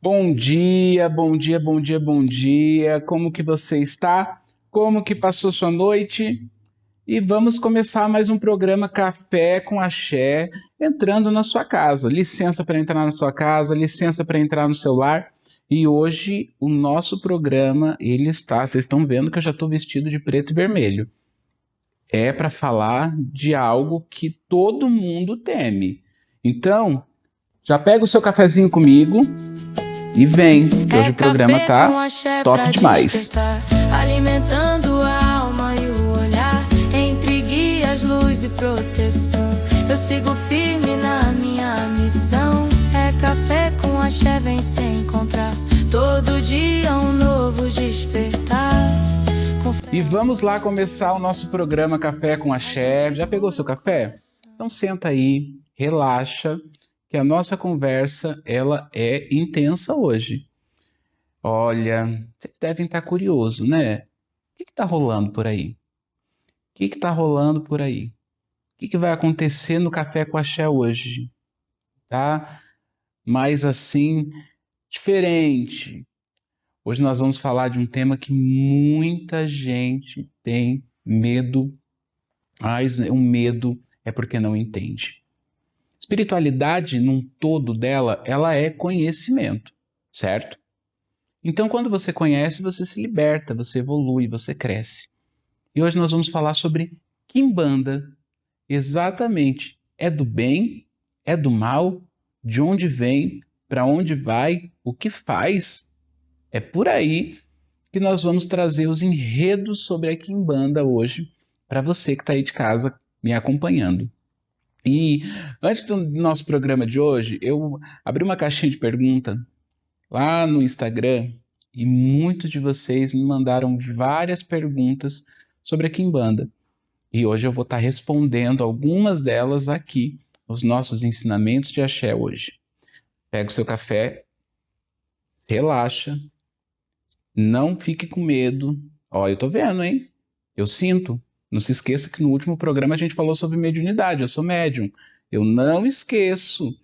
Bom dia, bom dia, bom dia, bom dia. Como que você está? Como que passou sua noite? E vamos começar mais um programa Café com Axé, entrando na sua casa. Licença para entrar na sua casa, licença para entrar no celular. E hoje o nosso programa, vocês estão vendo que eu já estou vestido de preto e vermelho. É para falar de algo que todo mundo teme. Então, já pega o seu cafezinho comigo e vem, que hoje o programa tá top demais. Alimentando a alma e o olhar, entre guias, luz e proteção. Eu sigo firme na minha missão. É café com axé, vem se encontrar. Todo dia um novo despertar. E vamos lá começar o nosso programa Café com Axé. Já pegou seu café? Então senta aí, relaxa, que a nossa conversa ela é intensa hoje. Olha, vocês devem estar curiosos, né? O que está rolando por aí? O que está rolando por aí? O que vai acontecer no Café com Axé hoje? Tá? Mais assim, diferente. Hoje nós vamos falar de um tema que muita gente tem medo, mas o medo é porque não entende. Espiritualidade, num todo dela, ela é conhecimento, certo? Então, quando você conhece, você se liberta, você evolui, você cresce. E hoje nós vamos falar sobre Quimbanda. Exatamente. É do bem? É do mal? De onde vem? Para onde vai? O que faz? É por aí que nós vamos trazer os enredos sobre a Quimbanda hoje para você que está aí de casa me acompanhando. E antes do nosso programa de hoje, eu abri uma caixinha de pergunta lá no Instagram e muitos de vocês me mandaram várias perguntas sobre a Quimbanda. E hoje eu vou estar respondendo algumas delas aqui nos nossos ensinamentos de axé hoje. Pega o seu café, relaxa, não fique com medo. Ó, eu tô vendo, hein? Eu sinto. Não se esqueça que no último programa a gente falou sobre mediunidade. Eu sou médium. Eu não esqueço.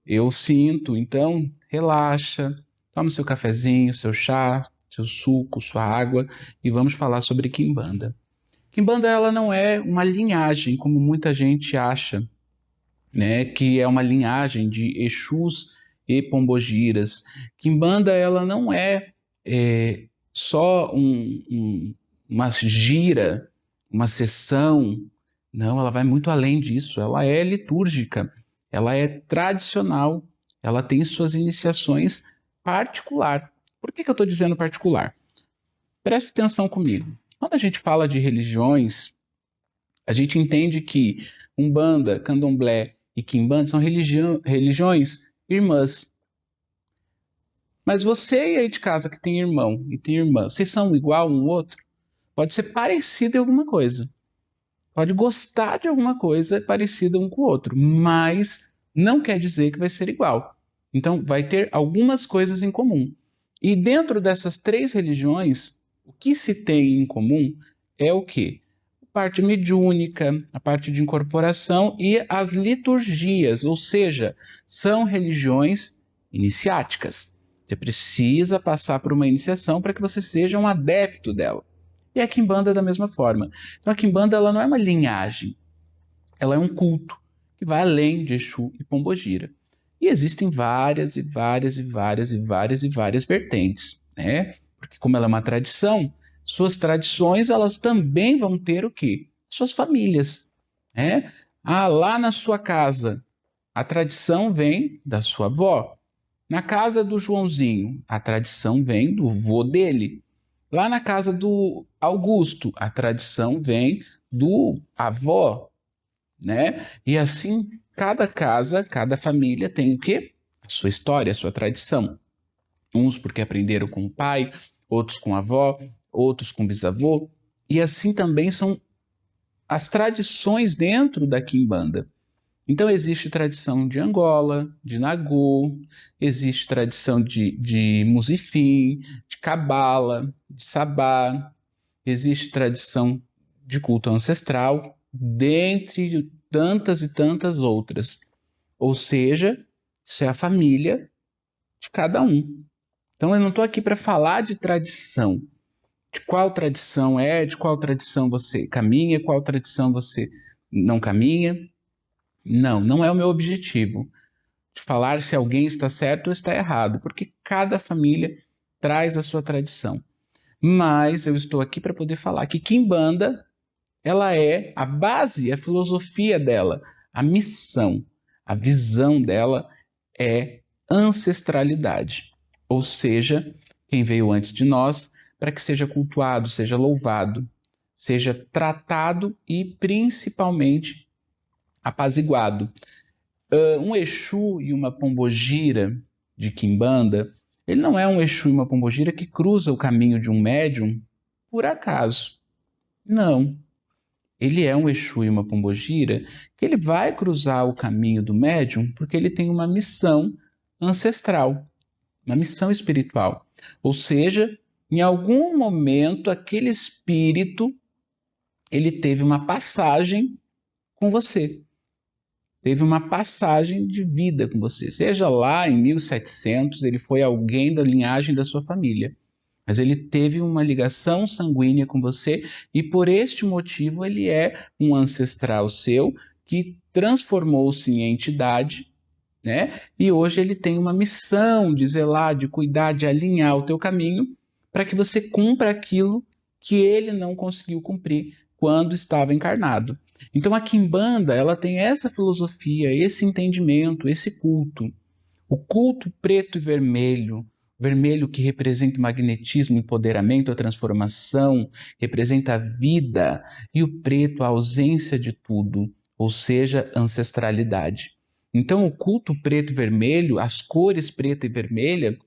Eu sinto. Então, relaxa. Toma seu cafezinho, seu chá, seu suco, sua água e vamos falar sobre Quimbanda. Quimbanda ela não é uma linhagem, como muita gente acha, né? Que é uma linhagem de Exus e Pombogiras. Quimbanda ela não é só uma gira, uma sessão. Não, ela vai muito além disso. Ela é litúrgica, ela é tradicional, ela tem suas iniciações particular. Por que eu estou dizendo particular? Preste atenção comigo. Quando a gente fala de religiões, a gente entende que Umbanda, Candomblé e Quimbanda são religiões irmãs. Mas você aí de casa que tem irmão e tem irmã, vocês são igual um outro? Pode ser parecido em alguma coisa. Pode gostar de alguma coisa parecida um com o outro, mas não quer dizer que vai ser igual. Então, vai ter algumas coisas em comum. E dentro dessas três religiões, o que se tem em comum é o quê? A parte mediúnica, a parte de incorporação e as liturgias, ou seja, são religiões iniciáticas. Você precisa passar por uma iniciação para que você seja um adepto dela. E a Quimbanda é da mesma forma. Então a Quimbanda ela não é uma linhagem, ela é um culto que vai além de Exu e Pombogira. E existem várias e várias e várias e várias e várias vertentes, né? Porque como ela é uma tradição, suas tradições elas também vão ter o quê? Suas famílias, né? Ah, lá na sua casa, a tradição vem da sua avó. Na casa do Joãozinho, a tradição vem do vô dele. Lá na casa do Augusto, a tradição vem do avó, né? E assim, cada casa, cada família tem o quê? A sua história, a sua tradição. Uns porque aprenderam com o pai, outros com a avó, outros com o bisavô. E assim também são as tradições dentro da Quimbanda. Então existe tradição de Angola, de Nagô, existe tradição de Musifim, de Cabala, de Sabá, existe tradição de culto ancestral, dentre tantas e tantas outras. Ou seja, isso é a família de cada um. Então eu não estou aqui para falar de tradição, de qual tradição é, de qual tradição você caminha, qual tradição você não caminha. Não, não é o meu objetivo de falar se alguém está certo ou está errado, porque cada família traz a sua tradição. Mas eu estou aqui para poder falar que Quimbanda, ela é a base, a filosofia dela, a missão, a visão dela é ancestralidade. Ou seja, quem veio antes de nós, para que seja cultuado, seja louvado, seja tratado e principalmente apaziguado. Um Exu e uma Pombogira de Quimbanda, ele não é um Exu e uma Pombogira que cruza o caminho de um médium por acaso. Não. Ele é um Exu e uma Pombogira que ele vai cruzar o caminho do médium porque ele tem uma missão ancestral, uma missão espiritual. Ou seja, em algum momento aquele espírito ele teve uma passagem com você. Teve uma passagem de vida com você. Seja lá em 1700, ele foi alguém da linhagem da sua família. Mas ele teve uma ligação sanguínea com você e por este motivo ele é um ancestral seu que transformou-se em entidade, né? E hoje ele tem uma missão de zelar, de cuidar, de alinhar o teu caminho para que você cumpra aquilo que ele não conseguiu cumprir quando estava encarnado. Então a Quimbanda, ela tem essa filosofia, esse entendimento, esse culto. O culto preto e vermelho, vermelho que representa o magnetismo, o empoderamento, a transformação, representa a vida, e o preto a ausência de tudo, ou seja, ancestralidade. Então o culto preto e vermelho, as cores preta e vermelha,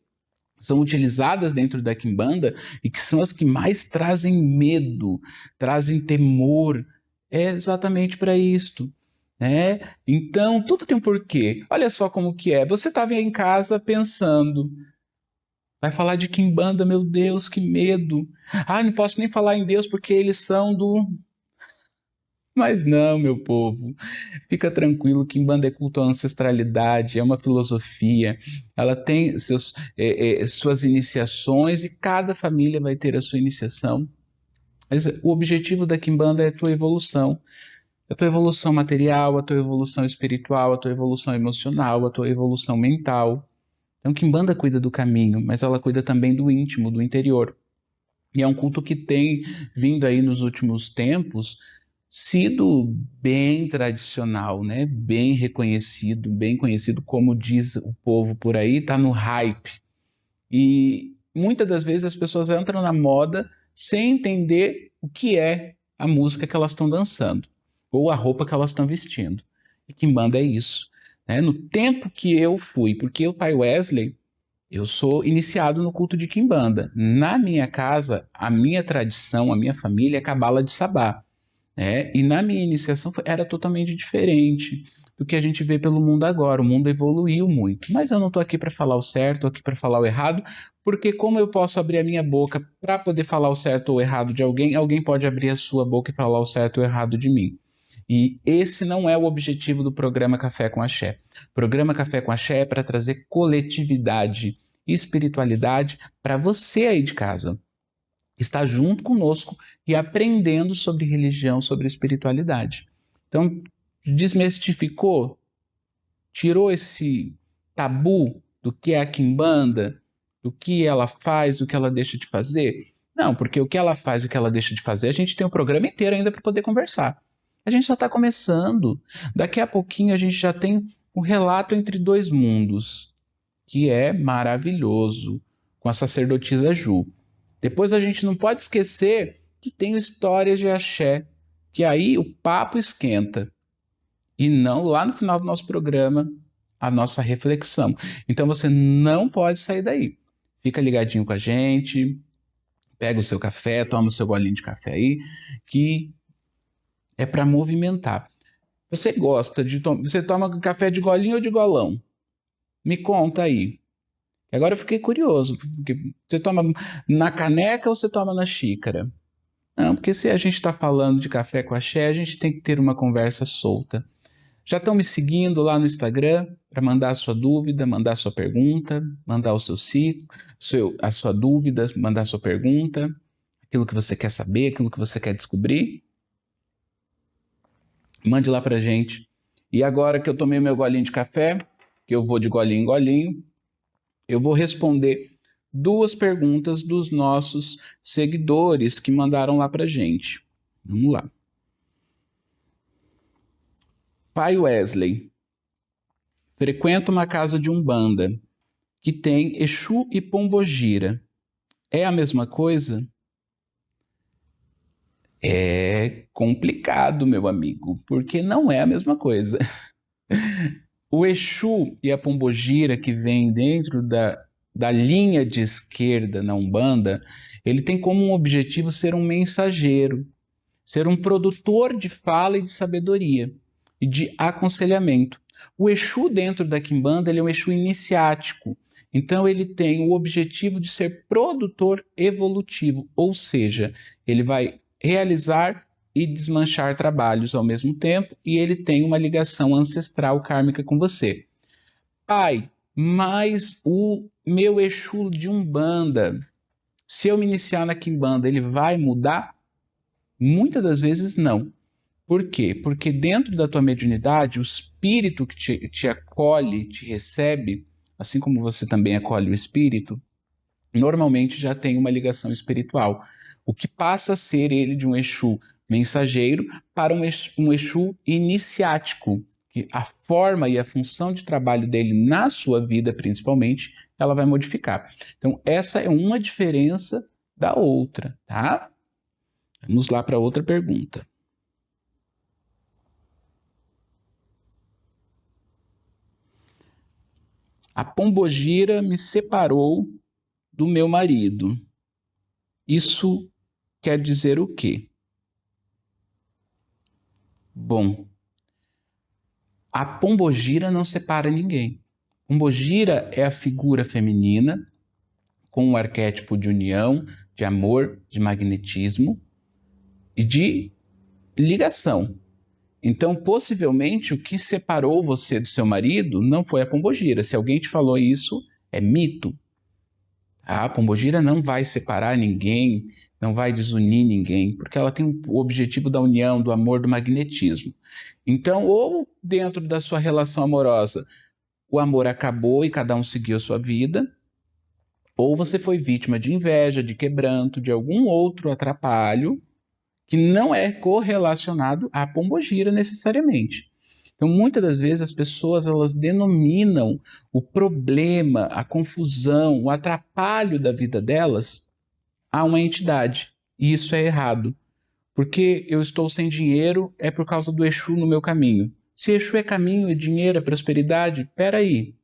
são utilizadas dentro da Quimbanda e que são as que mais trazem medo, trazem temor, é exatamente para isto, né? Então, tudo tem um porquê. Olha só como que é. Você estava em casa pensando, vai falar de Quimbanda, meu Deus, que medo. Ah, não posso nem falar em Deus porque eles são do... Mas não, meu povo, fica tranquilo, Quimbanda é culto à ancestralidade, é uma filosofia, ela tem suas iniciações e cada família vai ter a sua iniciação. Mas o objetivo da Quimbanda é a tua evolução material, a tua evolução espiritual, a tua evolução emocional, a tua evolução mental. Então, Quimbanda cuida do caminho, mas ela cuida também do íntimo, do interior. E é um culto que tem vindo aí nos últimos tempos sido bem tradicional, né? Bem reconhecido, bem conhecido, como diz o povo por aí, está no hype. E muitas das vezes as pessoas entram na moda sem entender o que é a música que elas estão dançando ou a roupa que elas estão vestindo. E Quimbanda é isso, né? No tempo que eu fui, porque o pai Wesley, eu sou iniciado no culto de Quimbanda. Na minha casa, a minha tradição, a minha família é Cabala de Sabá. E na minha iniciação era totalmente diferente do que a gente vê pelo mundo agora. O mundo evoluiu muito. Mas eu não estou aqui para falar o certo, estou aqui para falar o errado, porque como eu posso abrir a minha boca para poder falar o certo ou o errado de alguém, alguém pode abrir a sua boca e falar o certo ou o errado de mim. E esse não é o objetivo do programa Café com Axé. O programa Café com Axé é para trazer coletividade e espiritualidade para você aí de casa. Está junto conosco e aprendendo sobre religião, sobre espiritualidade. Então, desmistificou, tirou esse tabu do que é a Quimbanda, do que ela faz, do que ela deixa de fazer? Não, porque o que ela faz e o que ela deixa de fazer, a gente tem um programa inteiro ainda para poder conversar. A gente só está começando. Daqui a pouquinho a gente já tem um relato entre dois mundos, que é maravilhoso, com a sacerdotisa Ju. Depois a gente não pode esquecer que tem histórias de axé, que aí o papo esquenta. E não lá no final do nosso programa, a nossa reflexão. Então você não pode sair daí. Fica ligadinho com a gente, pega o seu café, toma o seu golinho de café aí, que é para movimentar. Você gosta de você toma café de golinho ou de golão? Me conta aí. Agora eu fiquei curioso, porque você toma na caneca ou você toma na xícara? Não, porque se a gente está falando de café com axé, a gente tem que ter uma conversa solta. Já estão me seguindo lá no Instagram para mandar a sua dúvida, mandar a sua pergunta, mandar o seu ciclo, a sua dúvida, mandar a sua pergunta, aquilo que você quer saber, aquilo que você quer descobrir? Mande lá pra gente. E agora que eu tomei meu golinho de café, que eu vou de golinho em golinho, eu vou responder 2 perguntas dos nossos seguidores que mandaram lá pra gente. Vamos lá. Pai Wesley, frequento uma casa de umbanda que tem Exu e Pombogira. É a mesma coisa? É complicado, meu amigo, porque não é a mesma coisa. O Exu e a Pombogira, que vem dentro da linha de esquerda na Umbanda, ele tem como um objetivo ser um mensageiro, ser um produtor de fala e de sabedoria e de aconselhamento. O Exu dentro da Quimbanda, ele é um Exu iniciático, então ele tem o objetivo de ser produtor evolutivo, ou seja, ele vai realizar e desmanchar trabalhos ao mesmo tempo, e ele tem uma ligação ancestral kármica com você. Pai, mas o meu Exu de Umbanda, se eu me iniciar na Quimbanda, ele vai mudar? Muitas das vezes não. Por quê? Porque dentro da tua mediunidade, o espírito que te acolhe, te recebe, assim como você também acolhe o espírito, normalmente já tem uma ligação espiritual. O que passa a ser ele de um Exu mensageiro para um Exu iniciático, que a forma e a função de trabalho dele na sua vida, principalmente, ela vai modificar. Então, essa é uma diferença da outra, tá? Vamos lá para outra pergunta. A Pombogira me separou do meu marido. Isso quer dizer o quê? Bom, a Pombogira não separa ninguém. Pombogira é a figura feminina com o arquétipo de união, de amor, de magnetismo e de ligação. Então, possivelmente, o que separou você do seu marido não foi a Pombogira. Se alguém te falou isso, é mito. A Pombogira não vai separar ninguém, não vai desunir ninguém, porque ela tem o objetivo da união, do amor, do magnetismo. Então, ou dentro da sua relação amorosa, o amor acabou e cada um seguiu a sua vida, ou você foi vítima de inveja, de quebranto, de algum outro atrapalho, que não é correlacionado à Pombogira necessariamente. Então, muitas das vezes as pessoas elas denominam o problema, a confusão, o atrapalho da vida delas a uma entidade. E isso é errado. Porque eu estou sem dinheiro é por causa do Exu no meu caminho. Se Exu é caminho e dinheiro é prosperidade, peraí.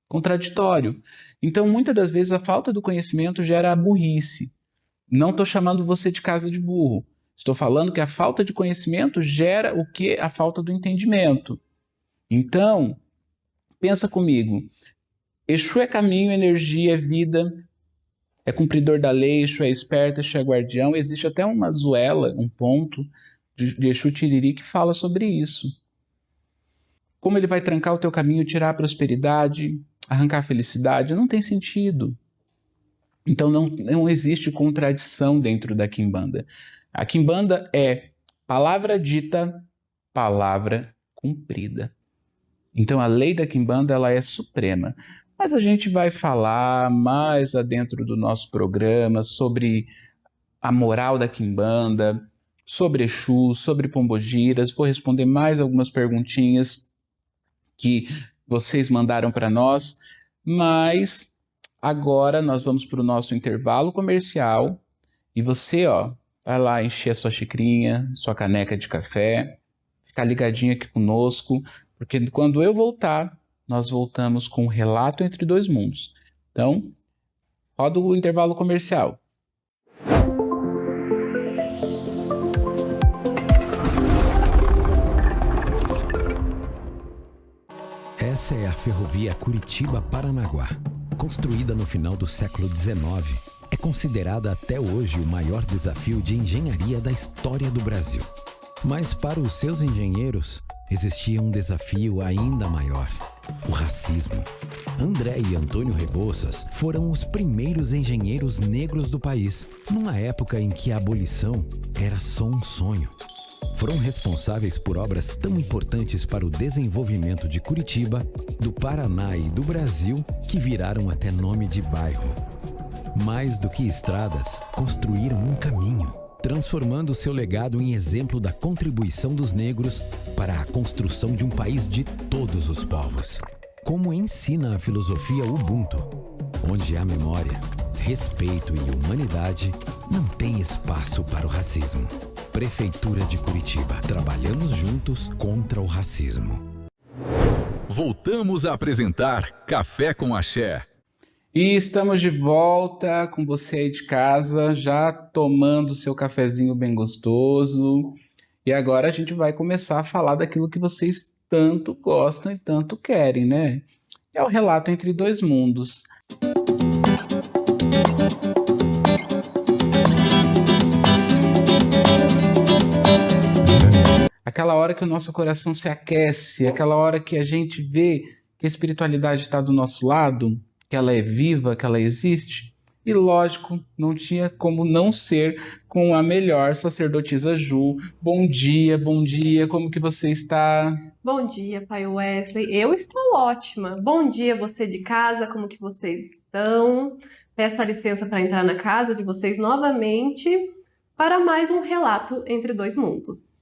Contraditório. Então, muitas das vezes a falta do conhecimento gera a burrice. Não estou chamando você de casa de burro. Estou falando que a falta de conhecimento gera o que? A falta do entendimento. Então, pensa comigo. Exu é caminho, energia, é vida, é cumpridor da lei, Exu é esperto, Exu é guardião. Existe até uma zuela, um ponto de Exu Tiriri que fala sobre isso. Como ele vai trancar o teu caminho, tirar a prosperidade, arrancar a felicidade, não tem sentido. Então não existe contradição dentro da Quimbanda. A Quimbanda é palavra dita, palavra cumprida. Então a lei da Quimbanda ela é suprema. Mas a gente vai falar mais adentro do nosso programa sobre a moral da Quimbanda, sobre Exu, sobre Pombogiras. Vou responder mais algumas perguntinhas que vocês mandaram para nós, mas agora nós vamos para o nosso intervalo comercial e você, vai lá encher a sua xicrinha, sua caneca de café, ficar ligadinho aqui conosco, porque quando eu voltar, nós voltamos com o Relato Entre Dois Mundos. Então, roda o intervalo comercial. Essa é a ferrovia Curitiba-Paranaguá. Construída no final do século XIX, é considerada até hoje o maior desafio de engenharia da história do Brasil. Mas para os seus engenheiros, existia um desafio ainda maior: o racismo. André e Antônio Rebouças foram os primeiros engenheiros negros do país, numa época em que a abolição era só um sonho. Foram responsáveis por obras tão importantes para o desenvolvimento de Curitiba, do Paraná e do Brasil, que viraram até nome de bairro. Mais do que estradas, construíram um caminho, transformando seu legado em exemplo da contribuição dos negros para a construção de um país de todos os povos. Como ensina a filosofia Ubuntu, onde há memória, respeito e humanidade, não tem espaço para o racismo. Prefeitura de Curitiba. Trabalhamos juntos contra o racismo. Voltamos a apresentar Café com Axé. E estamos de volta com você aí de casa, já tomando seu cafezinho bem gostoso. E agora a gente vai começar a falar daquilo que vocês tanto gostam e tanto querem, né? É o Relato Entre Dois Mundos. Aquela hora que o nosso coração se aquece, aquela hora que a gente vê que a espiritualidade está do nosso lado, que ela é viva, que ela existe. E lógico, não tinha como não ser com a melhor sacerdotisa Ju. Bom dia, como que você está? Bom dia, Pai Wesley. Eu estou ótima. Bom dia, você de casa, como que vocês estão? Peço a licença para entrar na casa de vocês novamente para mais um Relato Entre Dois Mundos.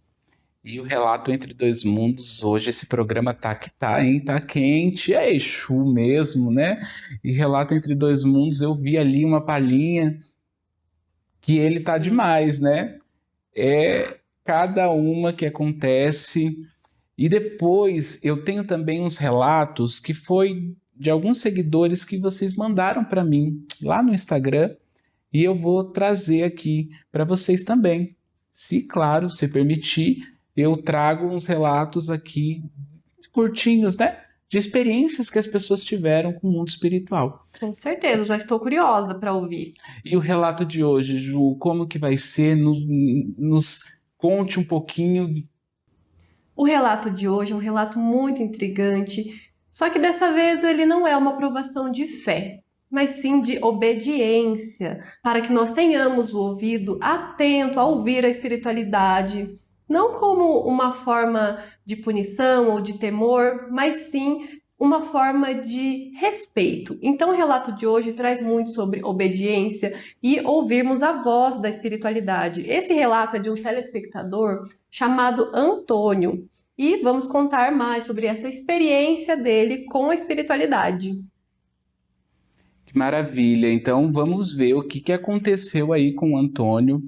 E o Relato Entre Dois Mundos, hoje esse programa tá que tá, hein? Tá quente, é Exu mesmo, né? E Relato Entre Dois Mundos, eu vi ali uma palhinha que ele tá demais, né? É cada uma que acontece. E depois eu tenho também uns relatos que foi de alguns seguidores que vocês mandaram para mim lá no Instagram e eu vou trazer aqui para vocês também. Se, claro, se permitir, eu trago uns relatos aqui curtinhos, né? De experiências que as pessoas tiveram com o mundo espiritual. Com certeza, já estou curiosa para ouvir. E o relato de hoje, Ju, como que vai ser? Nos conte um pouquinho. O relato de hoje é um relato muito intrigante, só que dessa vez ele não é uma provação de fé, mas sim de obediência, para que nós tenhamos o ouvido atento a ouvir a espiritualidade, não como uma forma de punição ou de temor, mas sim uma forma de respeito. Então o relato de hoje traz muito sobre obediência e ouvirmos a voz da espiritualidade. Esse relato é de um telespectador chamado Antônio e vamos contar mais sobre essa experiência dele com a espiritualidade. Que maravilha! Então vamos ver o que aconteceu aí com o Antônio,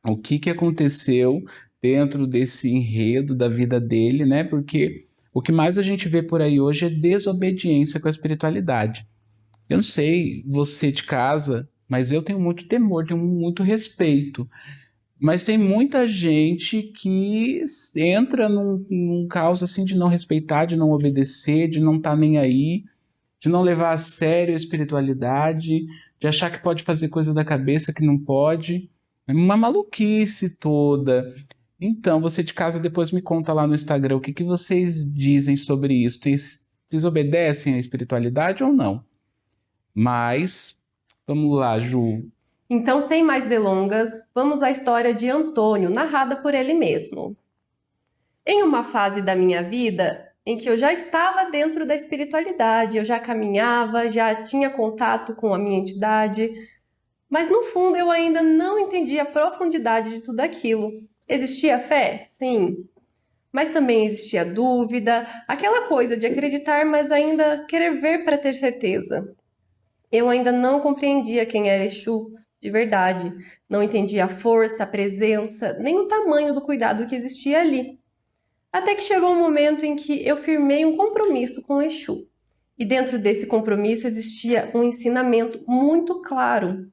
o que aconteceu dentro desse enredo da vida dele, né? Porque o que mais a gente vê por aí hoje é desobediência com a espiritualidade. Eu não sei você de casa, mas eu tenho muito temor, tenho muito respeito. Mas tem muita gente que entra num caos assim de não respeitar, de não obedecer, de não estar nem aí, de não levar a sério a espiritualidade, de achar que pode fazer coisa da cabeça que não pode. É uma maluquice toda. Então, você de casa depois me conta lá no Instagram o que vocês dizem sobre isso. Vocês obedecem à espiritualidade ou não? Mas, vamos lá, Ju. Então, sem mais delongas, vamos à história de Antônio, narrada por ele mesmo. Em uma fase da minha vida em que eu já estava dentro da espiritualidade, eu já caminhava, já tinha contato com a minha entidade, mas no fundo eu ainda não entendia a profundidade de tudo aquilo. Existia fé? Sim. Mas também existia dúvida, aquela coisa de acreditar, mas ainda querer ver para ter certeza. Eu ainda não compreendia quem era Exu de verdade. Não entendia a força, a presença, nem o tamanho do cuidado que existia ali. Até que chegou um momento em que eu firmei um compromisso com Exu. E dentro desse compromisso existia um ensinamento muito claro.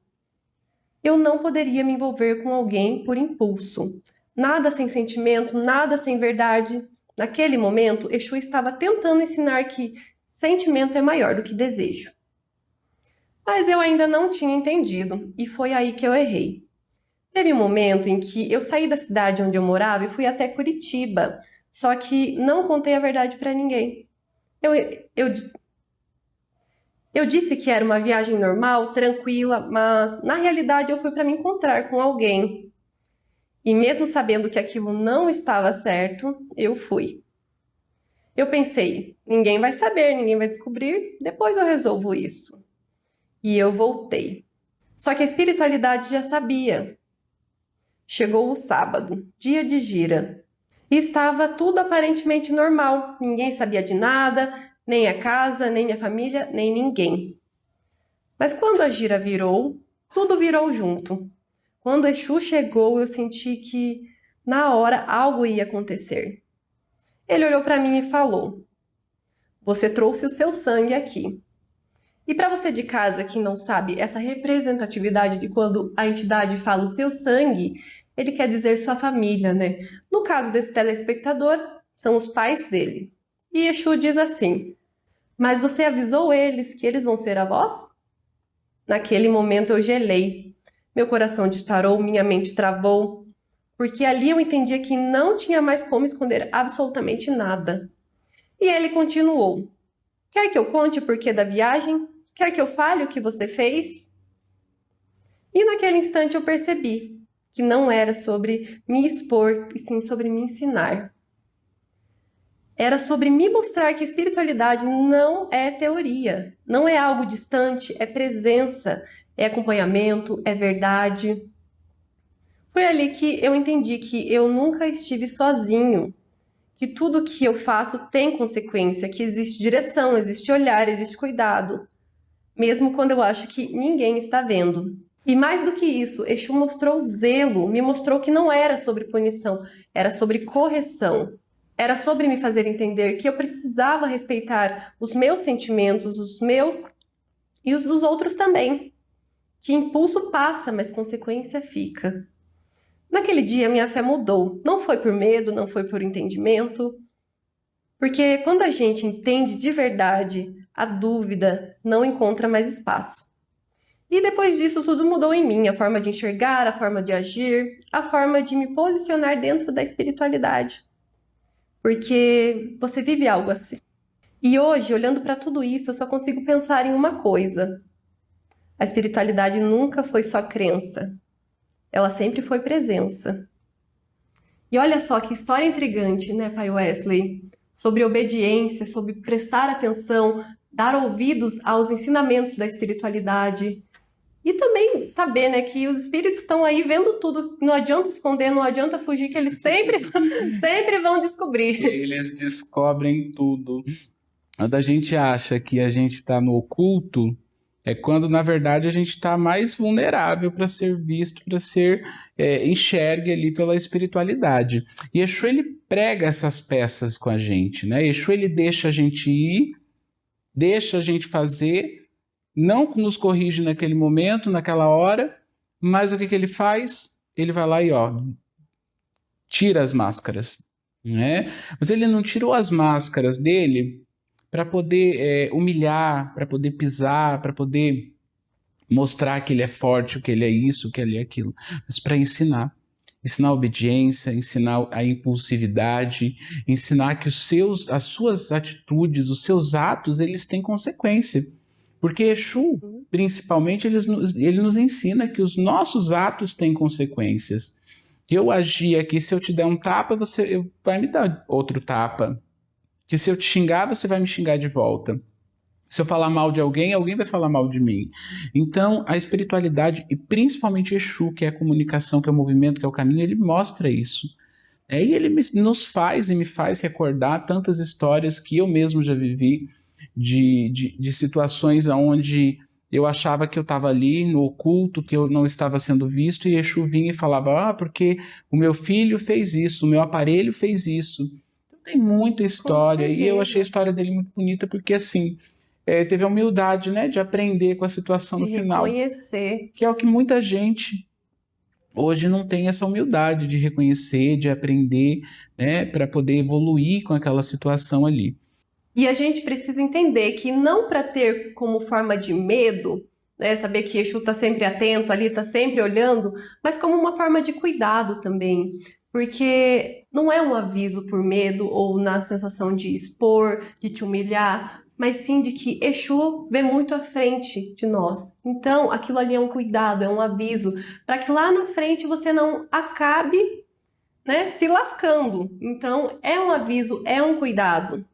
Eu não poderia me envolver com alguém por impulso. Nada sem sentimento, nada sem verdade. Naquele momento, Exu estava tentando ensinar que sentimento é maior do que desejo. Mas eu ainda não tinha entendido, e foi aí que eu errei. Teve um momento em que eu saí da cidade onde eu morava e fui até Curitiba. só que não contei a verdade para ninguém. Eu disse que era uma viagem normal, tranquila, mas na realidade eu fui para me encontrar com alguém. E mesmo sabendo que aquilo não estava certo, eu fui. Eu pensei, ninguém vai saber, ninguém vai descobrir, depois eu resolvo isso. E eu voltei. Só que a espiritualidade já sabia. Chegou o sábado, dia de gira. E estava tudo aparentemente normal. Ninguém sabia de nada, nem a casa, nem minha família, nem ninguém. Mas quando a gira virou, tudo virou junto. Quando Exu chegou, eu senti que na hora algo ia acontecer. Ele olhou para mim e falou: "Você trouxe o seu sangue aqui." E para você de casa que não sabe essa representatividade de quando a entidade fala o seu sangue, ele quer dizer sua família, né? No caso desse telespectador, são os pais dele. E Exu diz assim: "Mas você avisou eles que eles vão ser avós?" Naquele momento eu gelei. Meu coração disparou, minha mente travou, porque ali eu entendia que não tinha mais como esconder absolutamente nada. E ele continuou: "Quer que eu conte o porquê da viagem? Quer que eu fale o que você fez?" E naquele instante eu percebi que não era sobre me expor, e sim sobre me ensinar. Era sobre me mostrar que a espiritualidade não é teoria, não é algo distante, é presença, é acompanhamento, é verdade. Foi ali que eu entendi que eu nunca estive sozinho, que tudo que eu faço tem consequência, que existe direção, existe olhar, existe cuidado, mesmo quando eu acho que ninguém está vendo. E mais do que isso, Exu mostrou zelo, me mostrou que não era sobre punição, era sobre correção. Era sobre me fazer entender que eu precisava respeitar os meus sentimentos, os meus e os dos outros também. Que impulso passa, mas consequência fica. Naquele dia, minha fé mudou. Não foi por medo, não foi por entendimento. Porque quando a gente entende de verdade, a dúvida não encontra mais espaço. E depois disso, tudo mudou em mim. A forma de enxergar, a forma de agir, a forma de me posicionar dentro da espiritualidade. Porque você vive algo assim. E hoje, olhando para tudo isso, eu só consigo pensar em uma coisa. A espiritualidade nunca foi só crença. Ela sempre foi presença. E olha só que história intrigante, né, Pai Wesley? Sobre obediência, sobre prestar atenção, dar ouvidos aos ensinamentos da espiritualidade. E também saber, né, que os espíritos estão aí vendo tudo. Não adianta esconder, não adianta fugir, que eles sempre vão descobrir. Eles descobrem tudo. Quando a gente acha que a gente está no oculto, é quando, na verdade, a gente está mais vulnerável para ser visto, para ser enxergue ali pela espiritualidade. E Exu, ele prega essas peças com a gente, né? Exu, ele deixa a gente ir, deixa a gente fazer, não nos corrige naquele momento, naquela hora, mas o que ele faz? Ele vai lá e tira as máscaras, né? Mas ele não tirou as máscaras dele para poder humilhar, para poder pisar, para poder mostrar que ele é forte, que ele é isso, que ele é aquilo, mas para ensinar. Ensinar a obediência, ensinar a impulsividade, ensinar que as suas atitudes, os seus atos, eles têm consequência. Porque Exu, principalmente, ele nos ensina que os nossos atos têm consequências. Eu agir aqui, se eu te der um tapa, você vai me dar outro tapa. Que se eu te xingar, você vai me xingar de volta. Se eu falar mal de alguém, alguém vai falar mal de mim. Então, a espiritualidade, e principalmente Exu, que é a comunicação, que é o movimento, que é o caminho, ele mostra isso. E ele nos faz e me faz recordar tantas histórias que eu mesmo já vivi, de situações onde eu achava que eu estava ali no oculto, que eu não estava sendo visto, e Exu vinha e falava, porque o meu filho fez isso, o meu aparelho fez isso. Então, tem muita história, e eu achei a história dele muito bonita, porque assim, teve a humildade, né, de aprender com a situação no final. De reconhecer. Que é o que muita gente hoje não tem, essa humildade de reconhecer, de aprender, né, para poder evoluir com aquela situação ali. E a gente precisa entender que não para ter como forma de medo, né, saber que Exu está sempre atento ali, está sempre olhando, mas como uma forma de cuidado também. Porque não é um aviso por medo ou na sensação de expor, de te humilhar, mas sim de que Exu vê muito à frente de nós. Então, aquilo ali é um cuidado, é um aviso, para que lá na frente você não acabe, né, se lascando. Então, é um aviso, é um cuidado.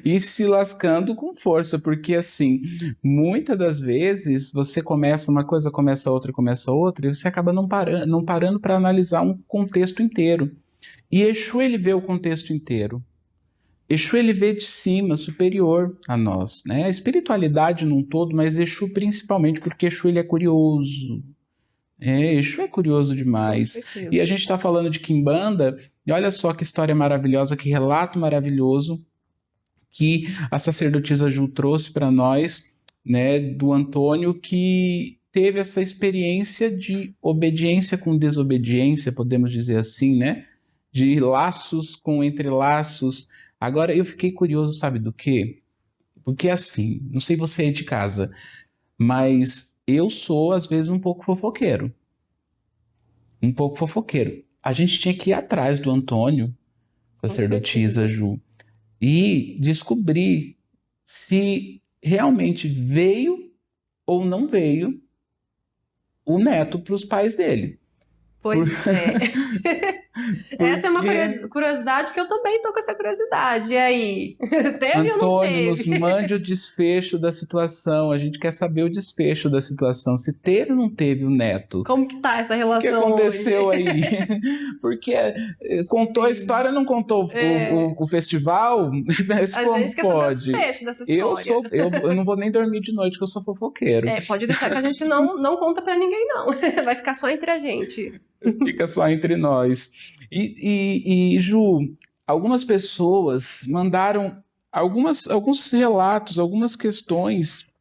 E se lascando com força, porque assim, muitas das vezes você começa uma coisa, começa outra, e você acaba não parando para analisar um contexto inteiro. E Exu, ele vê o contexto inteiro. Exu, ele vê de cima, superior a nós, né? A espiritualidade num todo, mas Exu principalmente, porque Exu, ele é curioso. Exu é curioso demais. E a gente está falando de Quimbanda, e olha só que história maravilhosa, que relato maravilhoso que a sacerdotisa Ju trouxe para nós, né, do Antônio, que teve essa experiência de obediência com desobediência, podemos dizer assim, né? De laços com entrelaços. Agora, eu fiquei curioso, sabe do quê? Porque assim, não sei você aí de casa, mas eu sou, às vezes, um pouco fofoqueiro. Um pouco fofoqueiro. A gente tinha que ir atrás do Antônio, sacerdotisa Ju, e descobrir se realmente veio ou não veio o neto para os pais dele. Pois é. Essa é uma curiosidade que eu também tô com essa curiosidade. E aí? Teve ou não Antônio, nos teve? mande o desfecho da situação. A gente quer saber o desfecho da situação. Se teve ou não teve o neto. Como que tá essa O relação que aconteceu hoje? aí? Porque contou a história, não contou o festival? Mas A como gente quer pode? saber o desfecho dessa história. Eu não vou nem dormir de noite, que eu sou fofoqueiro. Pode deixar que a gente não conta pra ninguém, não. Vai ficar só entre a gente. Fica só entre nós. E Ju, algumas pessoas mandaram alguns relatos, algumas questões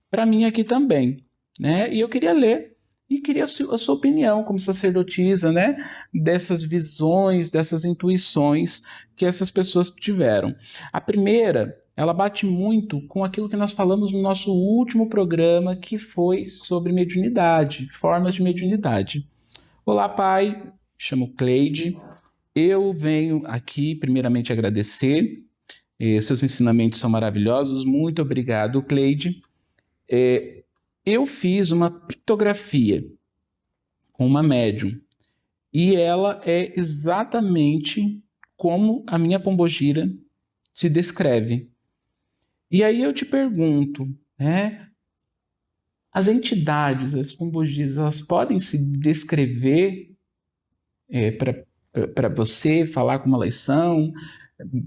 para mim aqui também, né? E eu queria ler e queria a sua opinião como sacerdotisa, né? Dessas visões, dessas intuições que essas pessoas tiveram. A primeira, ela bate muito com aquilo que nós falamos no nosso último programa, que foi sobre mediunidade, formas de mediunidade. Olá, pai. Me chamo Cleide. Eu venho aqui, primeiramente, agradecer. Seus ensinamentos são maravilhosos. Muito obrigado, Cleide. Eu fiz uma pictografia com uma médium. E ela é exatamente como a minha pombogira se descreve. E aí eu te pergunto, né? As entidades, as pombogiras, elas podem se descrever para você, falar como elas são,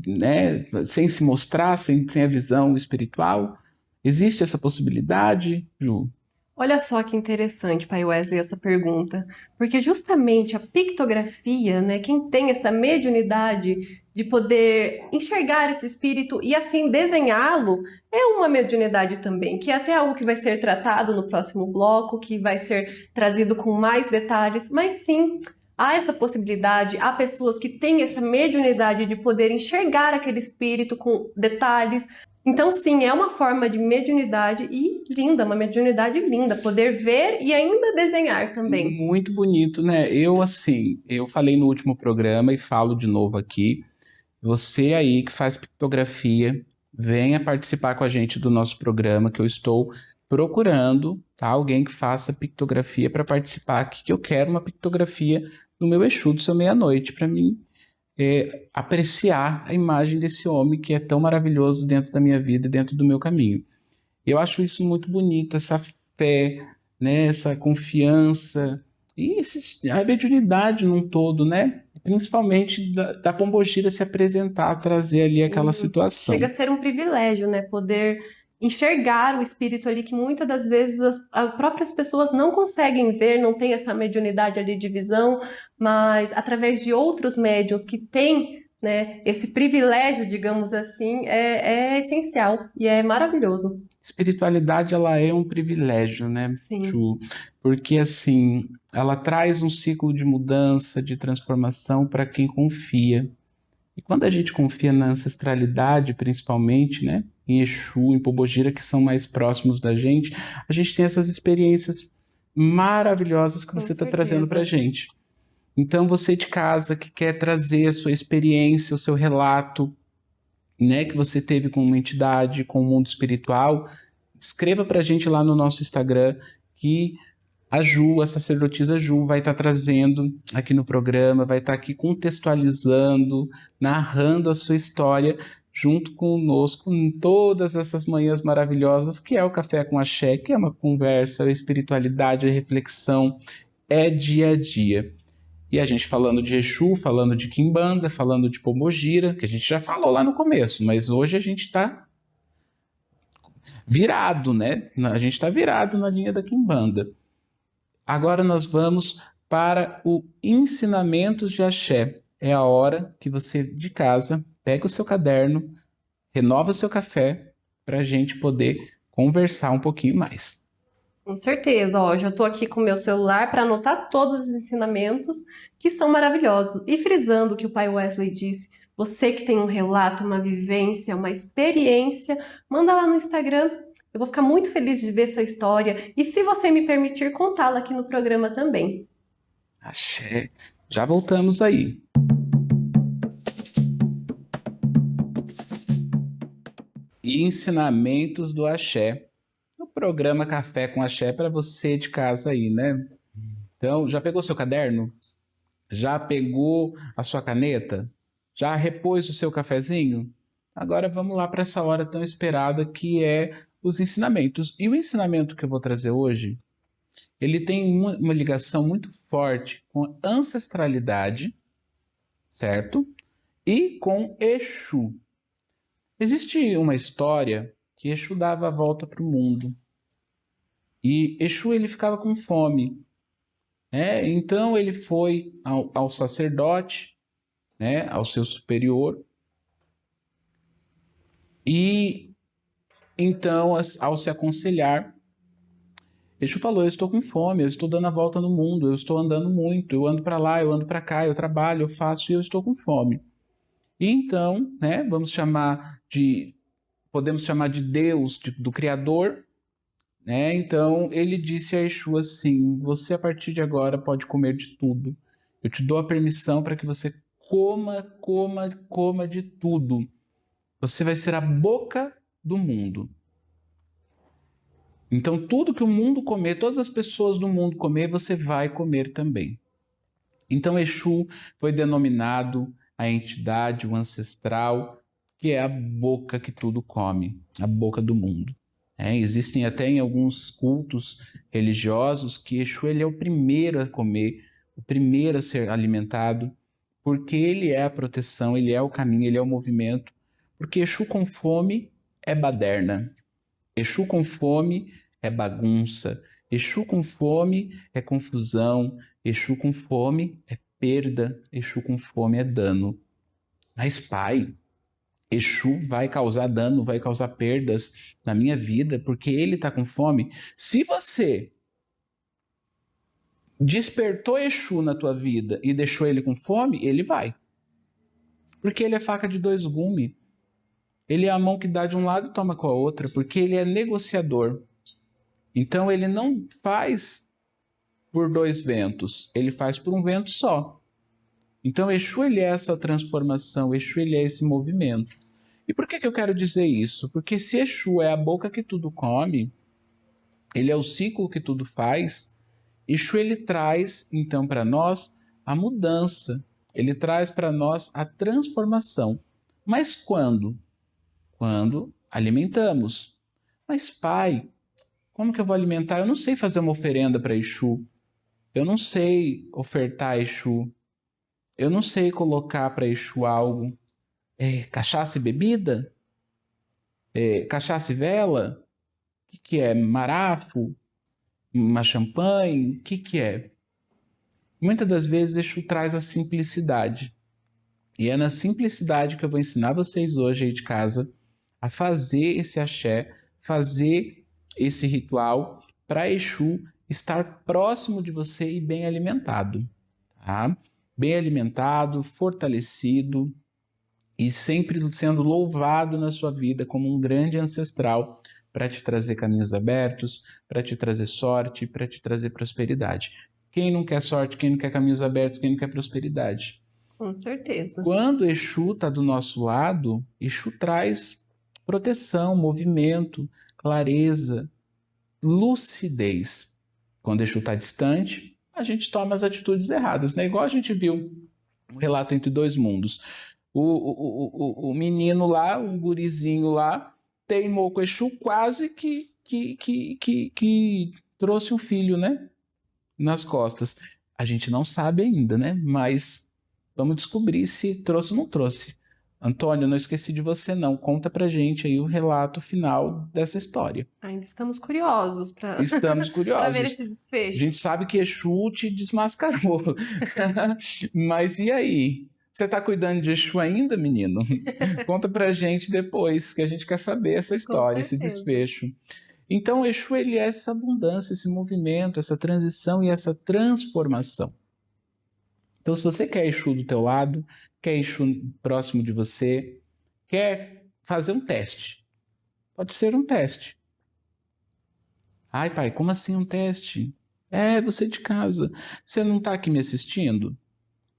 né? Sem se mostrar, sem a visão espiritual? Existe essa possibilidade, Ju? Olha só que interessante, pai Wesley, essa pergunta. Porque justamente a pictografia, né, quem tem essa mediunidade de poder enxergar esse espírito e assim desenhá-lo, é uma mediunidade também, que é até algo que vai ser tratado no próximo bloco, que vai ser trazido com mais detalhes, mas sim, há essa possibilidade, há pessoas que têm essa mediunidade de poder enxergar aquele espírito com detalhes. Então, sim, é uma forma de mediunidade e linda, uma mediunidade linda, poder ver e ainda desenhar também. Muito bonito, né? Eu falei no último programa e falo de novo aqui. Você aí que faz pictografia, venha participar com a gente do nosso programa, que eu estou procurando, tá? Alguém que faça pictografia para participar aqui, que eu quero uma pictografia do meu Exu do seu meia-noite, para mim apreciar a imagem desse homem que é tão maravilhoso dentro da minha vida e dentro do meu caminho. Eu acho isso muito bonito, essa fé, né? Essa confiança e a mediunidade num todo, né? Principalmente da pombogira se apresentar, trazer ali aquela situação. Chega a ser um privilégio, né? Poder enxergar o espírito ali que muitas das vezes as próprias pessoas não conseguem ver, não tem essa mediunidade ali de visão, mas através de outros médiuns que têm, né, esse privilégio, digamos assim, é essencial e é maravilhoso. Espiritualidade, ela é um privilégio, né, Sim. Ju? Porque, assim, ela traz um ciclo de mudança, de transformação para quem confia. E quando a gente confia na ancestralidade, principalmente, né, em Exu, em Pombogira, que são mais próximos da gente, a gente tem essas experiências maravilhosas que você está trazendo para a gente. Então, você de casa que quer trazer a sua experiência, o seu relato, né, que você teve com uma entidade, com o mundo espiritual, escreva para a gente lá no nosso Instagram que a Ju, a sacerdotisa Ju, vai estar trazendo aqui no programa, vai estar aqui contextualizando, narrando a sua história junto conosco em todas essas manhãs maravilhosas, que é o Café com Axé, que é uma conversa, espiritualidade, reflexão, é dia a dia. E a gente falando de Exu, falando de Quimbanda, falando de Pombogira, que a gente já falou lá no começo, mas hoje a gente está virado, né? A gente está virado na linha da Quimbanda. Agora nós vamos para o Ensinamentos de Axé. É a hora que você de casa pega o seu caderno, renova o seu café para a gente poder conversar um pouquinho mais. Com certeza, ó, já estou aqui com o meu celular para anotar todos os ensinamentos que são maravilhosos. E frisando o que o pai Wesley disse, você que tem um relato, uma vivência, uma experiência, manda lá no Instagram. Eu vou ficar muito feliz de ver sua história e, se você me permitir, contá-la aqui no programa também. Axé. Já voltamos aí. Ensinamentos do Axé. No programa Café com Axé para você de casa aí, né? Então, já pegou seu caderno? Já pegou a sua caneta? Já repôs o seu cafezinho? Agora vamos lá para essa hora tão esperada que é os ensinamentos. E o ensinamento que eu vou trazer hoje, ele tem uma ligação muito forte com ancestralidade, certo? E com Exu. Existe uma história que Exu dava a volta para o mundo. E Exu ele ficava com fome. Né? Então ele foi ao sacerdote, né? Ao seu superior. E então, ao se aconselhar, Exu falou: eu estou com fome, eu estou dando a volta no mundo, eu estou andando muito, eu ando para lá, eu ando para cá, eu trabalho, eu faço e eu estou com fome. E então, né, podemos chamar de Deus, do Criador, né? Então ele disse a Exu assim: você a partir de agora pode comer de tudo. Eu te dou a permissão para que você coma de tudo. Você vai ser a boca do mundo. Então, tudo que o mundo comer, todas as pessoas do mundo comer, você vai comer também. Então, Exu foi denominado a entidade, o ancestral, que é a boca que tudo come, a boca do mundo. Existem até em alguns cultos religiosos que Exu ele é o primeiro a comer, o primeiro a ser alimentado, porque ele é a proteção, ele é o caminho, ele é o movimento. Porque Exu com fome é baderna. Exu com fome é bagunça. Exu com fome é confusão. Exu com fome é perda. Exu com fome é dano. Mas, pai, Exu vai causar dano, vai causar perdas na minha vida porque ele está com fome. Se você despertou Exu na tua vida e deixou ele com fome, ele vai. Porque ele é faca de dois gumes. Ele é a mão que dá de um lado e toma com a outra, porque ele é negociador. Então ele não faz por dois ventos, ele faz por um vento só. Então Exu ele é essa transformação, Exu ele é esse movimento. E por que eu quero dizer isso? Porque se Exu é a boca que tudo come, ele é o ciclo que tudo faz, Exu ele traz então para nós a mudança, ele traz para nós a transformação. Mas quando? Quando alimentamos. Mas, pai, como que eu vou alimentar? Eu não sei fazer uma oferenda para Exu. Eu não sei ofertar a Exu. Eu não sei colocar para Exu algo. Cachaça e bebida? Cachaça e vela? O que é? Marafo? Uma champanhe? O que é? Muitas das vezes Exu traz a simplicidade. E é na simplicidade que eu vou ensinar vocês hoje aí de casa a fazer esse axé, fazer esse ritual para Exu estar próximo de você e bem alimentado, tá? Bem alimentado, fortalecido e sempre sendo louvado na sua vida como um grande ancestral para te trazer caminhos abertos, para te trazer sorte, para te trazer prosperidade. Quem não quer sorte, quem não quer caminhos abertos, quem não quer prosperidade? Com certeza. Quando Exu está do nosso lado, Exu traz proteção, movimento, clareza, lucidez. Quando Exu está distante, a gente toma as atitudes erradas, né? Igual a gente viu um relato entre dois mundos. O menino lá, o gurizinho lá, teimou com Exu, quase que trouxe um filho, né? Nas costas. A gente não sabe ainda, né? Mas vamos descobrir se trouxe ou não trouxe. Antônio, não esqueci de você não. Conta pra gente aí o relato final dessa história. Ainda estamos curiosos para Estamos curiosos. ver esse desfecho. A gente sabe que Exu te desmascarou. Mas e aí? Você tá cuidando de Exu ainda, menino? Conta pra gente depois, que a gente quer saber essa história, esse desfecho. Então, Exu, ele é essa abundância, esse movimento, essa transição e essa transformação. Então, se você quer Exu do teu lado, quer Exu próximo de você, quer fazer um teste, pode ser um teste. Ai, pai, como assim um teste? Você de casa. Você não está aqui me assistindo?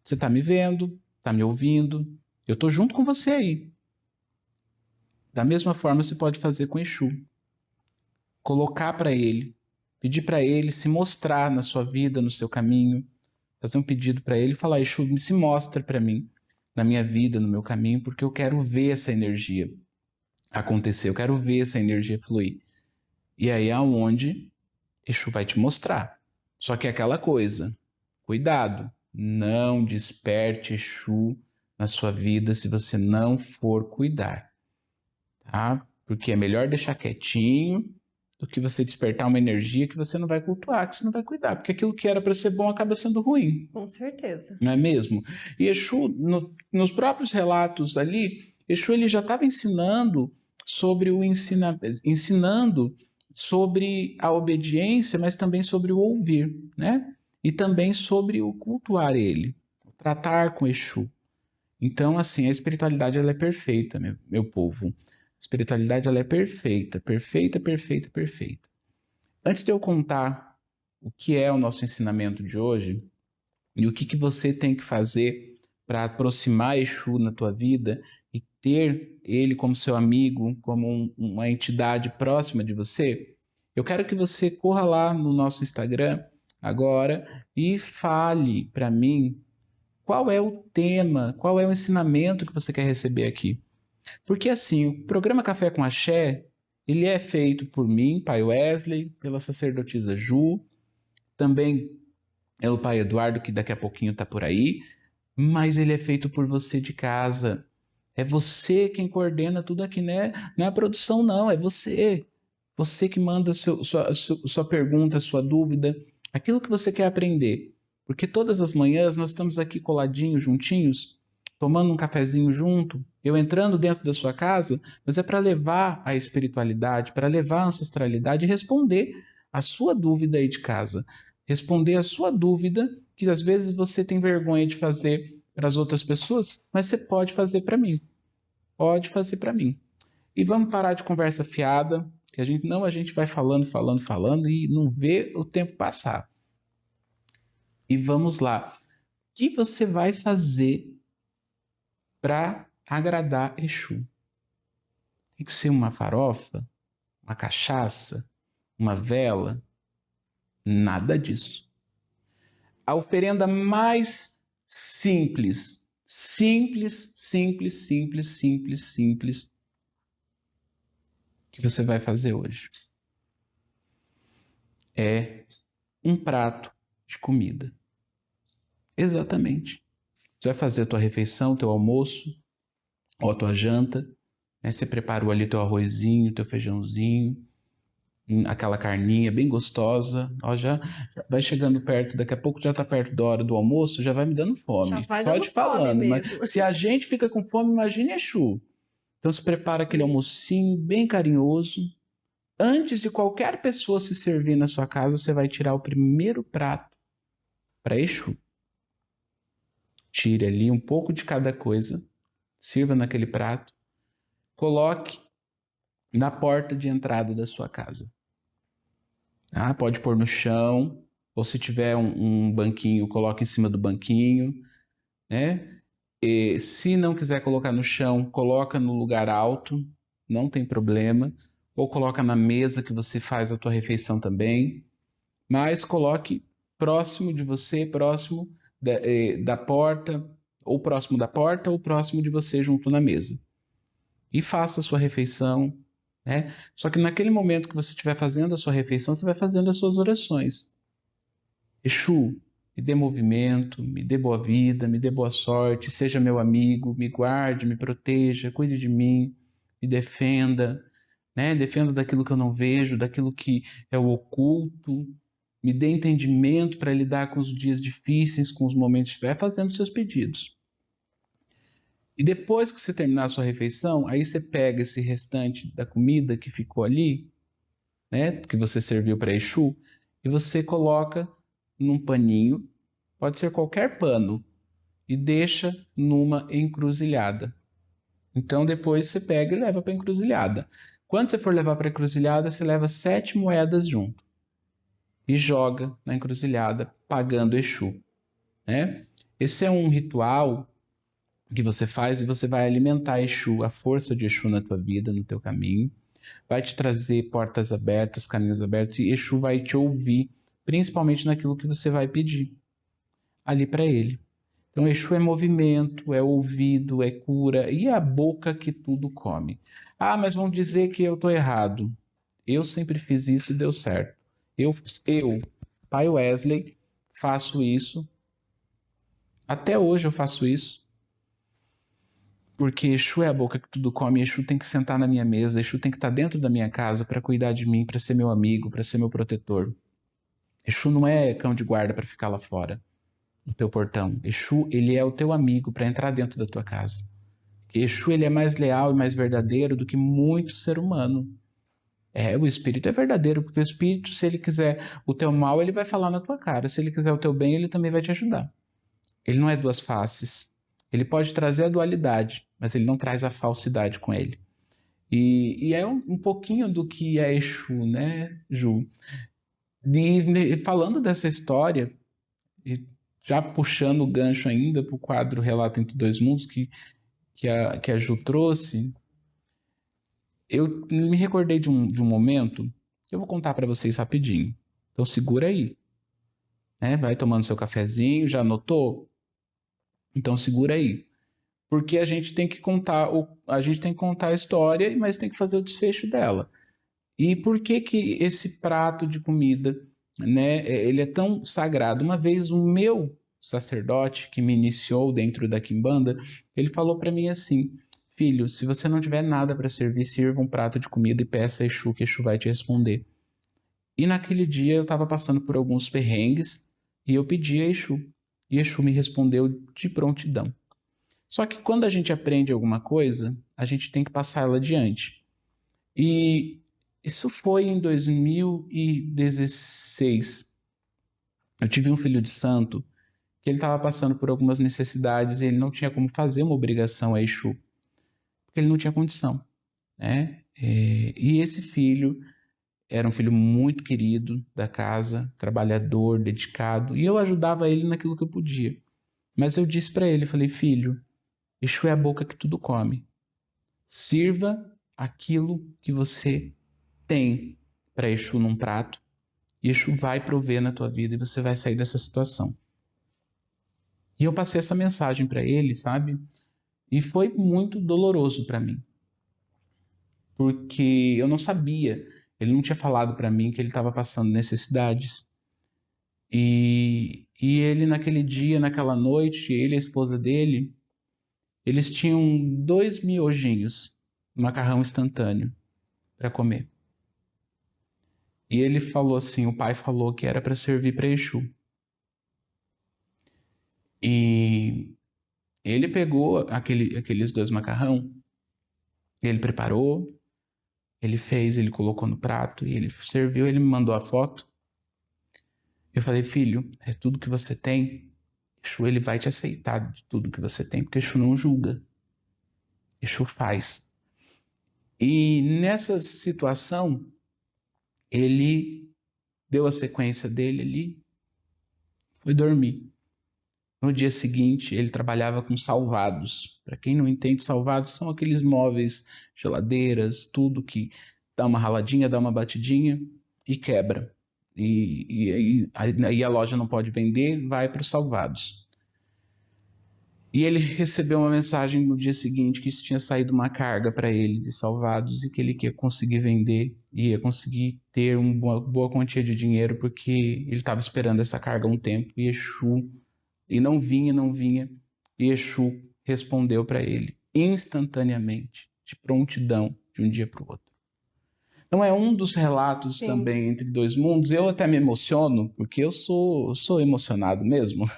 Você está me vendo, está me ouvindo. Eu estou junto com você aí. Da mesma forma, você pode fazer com Exu. Colocar para ele, pedir para ele se mostrar na sua vida, no seu caminho, fazer um pedido para ele e falar: Exu, se mostra para mim, na minha vida, no meu caminho, porque eu quero ver essa energia acontecer, eu quero ver essa energia fluir. E aí é onde Exu vai te mostrar. Só que é aquela coisa, cuidado, não desperte Exu na sua vida se você não for cuidar, tá? Porque é melhor deixar quietinho do que você despertar uma energia que você não vai cultuar, que você não vai cuidar, porque aquilo que era para ser bom acaba sendo ruim. Com certeza. Não é mesmo? E Exu, nos próprios relatos ali, Exu ele já estava ensinando sobre ensinando sobre a obediência, mas também sobre o ouvir, né? E também sobre o cultuar ele, o tratar com Exu. Então, assim, a espiritualidade ela é perfeita, meu povo. A espiritualidade ela é perfeita, perfeita, perfeita, perfeita. Antes de eu contar o que é o nosso ensinamento de hoje e o que você tem que fazer para aproximar Exu na tua vida e ter ele como seu amigo, como uma entidade próxima de você, eu quero que você corra lá no nosso Instagram agora e fale para mim qual é o tema, qual é o ensinamento que você quer receber aqui. Porque assim, o programa Café com Axé, ele é feito por mim, pai Wesley, pela sacerdotisa Ju, também pelo pai Eduardo, que daqui a pouquinho está por aí, mas ele é feito por você de casa. É você quem coordena tudo aqui, né? Não é a produção, não, é você. Você que manda sua pergunta, sua dúvida, aquilo que você quer aprender. Porque todas as manhãs nós estamos aqui coladinhos, juntinhos, tomando um cafezinho junto, eu entrando dentro da sua casa, mas é para levar a espiritualidade, para levar a ancestralidade e responder a sua dúvida aí de casa. Responder a sua dúvida, que às vezes você tem vergonha de fazer para as outras pessoas, mas você pode fazer para mim. Pode fazer para mim. E vamos parar de conversa fiada, que a gente vai falando e não vê o tempo passar. E vamos lá. O que você vai fazer para agradar Exu? Tem que ser uma farofa, uma cachaça, uma vela? Nada disso. A oferenda mais simples que você vai fazer hoje é um prato de comida. Exatamente. Você vai fazer a tua refeição, teu almoço, ou a tua janta, né? Você preparou ali teu arrozinho, teu feijãozinho, aquela carninha bem gostosa, ó, já vai chegando perto, daqui a pouco já tá perto da hora do almoço, já vai me dando fome. Já vai Pode dando falando, fome mas mesmo. se a gente fica com fome, imagine Exu. Então se prepara aquele almocinho bem carinhoso. Antes de qualquer pessoa se servir na sua casa, você vai tirar o primeiro prato para Exu. Tire ali um pouco de cada coisa, sirva naquele prato, coloque na porta de entrada da sua casa. Pode pôr no chão, ou se tiver um banquinho, coloca em cima do banquinho, né? E se não quiser colocar no chão, coloca no lugar alto, não tem problema, ou coloca na mesa que você faz a tua refeição também, mas coloque próximo de você, próximo da porta, ou próximo da porta, ou próximo de você junto na mesa. E faça a sua refeição, né? Só que naquele momento que você estiver fazendo a sua refeição, você vai fazendo as suas orações. Exu, me dê movimento, me dê boa vida, me dê boa sorte, seja meu amigo, me guarde, me proteja, cuide de mim, me defenda, né? Defenda daquilo que eu não vejo, daquilo que é o oculto, me dê entendimento para lidar com os dias difíceis, com os momentos que estiver fazendo seus pedidos. E depois que você terminar a sua refeição, aí você pega esse restante da comida que ficou ali, né, que você serviu para Exu, e você coloca num paninho, pode ser qualquer pano, e deixa numa encruzilhada. Então depois você pega e leva para a encruzilhada. Quando você for levar para a encruzilhada, você leva 7 moedas junto e joga na encruzilhada, pagando Exu, né? Esse é um ritual que você faz e você vai alimentar Exu, a força de Exu na tua vida, no teu caminho. Vai te trazer portas abertas, caminhos abertos, e Exu vai te ouvir, principalmente naquilo que você vai pedir ali para ele. Então, Exu é movimento, é ouvido, é cura, e é a boca que tudo come. Ah, mas vão dizer que eu estou errado. Eu sempre fiz isso e deu certo. Eu, Pai Wesley, faço isso. Até hoje eu faço isso. Porque Exu é a boca que tudo come, Exu tem que sentar na minha mesa, Exu tem que estar dentro da minha casa para cuidar de mim, para ser meu amigo, para ser meu protetor. Exu não é cão de guarda para ficar lá fora, no teu portão. Exu, ele é o teu amigo para entrar dentro da tua casa. Porque Exu, ele é mais leal e mais verdadeiro do que muito ser humano. O espírito é verdadeiro, porque o espírito, se ele quiser o teu mal, ele vai falar na tua cara. Se ele quiser o teu bem, ele também vai te ajudar. Ele não é duas faces. Ele pode trazer a dualidade, mas ele não traz a falsidade com ele. E é um pouquinho do que é Exu, né, Ju? E falando dessa história, e já puxando o gancho ainda para o quadro Relato entre Dois Mundos, que a Ju trouxe, eu me recordei de um momento que eu vou contar para vocês rapidinho. Então segura aí, né? Vai tomando seu cafezinho, já anotou? Então segura aí. Porque a gente tem que contar a história, mas tem que fazer o desfecho dela. E por que esse prato de comida, né, ele é tão sagrado? Uma vez o meu sacerdote que me iniciou dentro da Quimbanda, ele falou para mim assim: filho, se você não tiver nada para servir, sirva um prato de comida e peça a Exu, que Exu vai te responder. E naquele dia eu estava passando por alguns perrengues e eu pedi a Exu. E Exu me respondeu de prontidão. Só que quando a gente aprende alguma coisa, a gente tem que passar ela adiante. E isso foi em 2016. Eu tive um filho de santo que ele estava passando por algumas necessidades e ele não tinha como fazer uma obrigação a Exu, porque ele não tinha condição, né? E esse filho era um filho muito querido da casa, trabalhador, dedicado, e eu ajudava ele naquilo que eu podia. Mas eu disse para ele, falei: filho, Exu é a boca que tudo come. Sirva aquilo que você tem para Exu num prato, e Exu vai prover na tua vida e você vai sair dessa situação. E eu passei essa mensagem para ele, sabe? E foi muito doloroso para mim. Porque eu não sabia, ele não tinha falado para mim que ele estava passando necessidades. E ele naquele dia, naquela noite, ele e a esposa dele, eles tinham 2 miojinhos, macarrão instantâneo, para comer. E ele falou assim, o pai falou que era para servir para Exu. E ele pegou aqueles 2 macarrão, ele preparou, ele fez, ele colocou no prato, e ele serviu, ele me mandou a foto. Eu falei: filho, é tudo que você tem, Exu ele vai te aceitar de tudo que você tem, porque Exu não julga, Exu faz. E nessa situação, ele deu a sequência dele ali, foi dormir. No dia seguinte, ele trabalhava com salvados. Para quem não entende, salvados são aqueles móveis, geladeiras, tudo que dá uma raladinha, dá uma batidinha e quebra. E aí a loja não pode vender, vai para os salvados. E ele recebeu uma mensagem no dia seguinte que tinha saído uma carga para ele de salvados e que ele ia conseguir vender e ia conseguir ter uma boa quantia de dinheiro porque ele estava esperando essa carga há um tempo e Exu, e não vinha, e Exu respondeu para ele instantaneamente, de prontidão, de um dia para o outro. Então é um dos relatos Sim. também entre dois mundos. Eu até me emociono porque eu sou emocionado mesmo.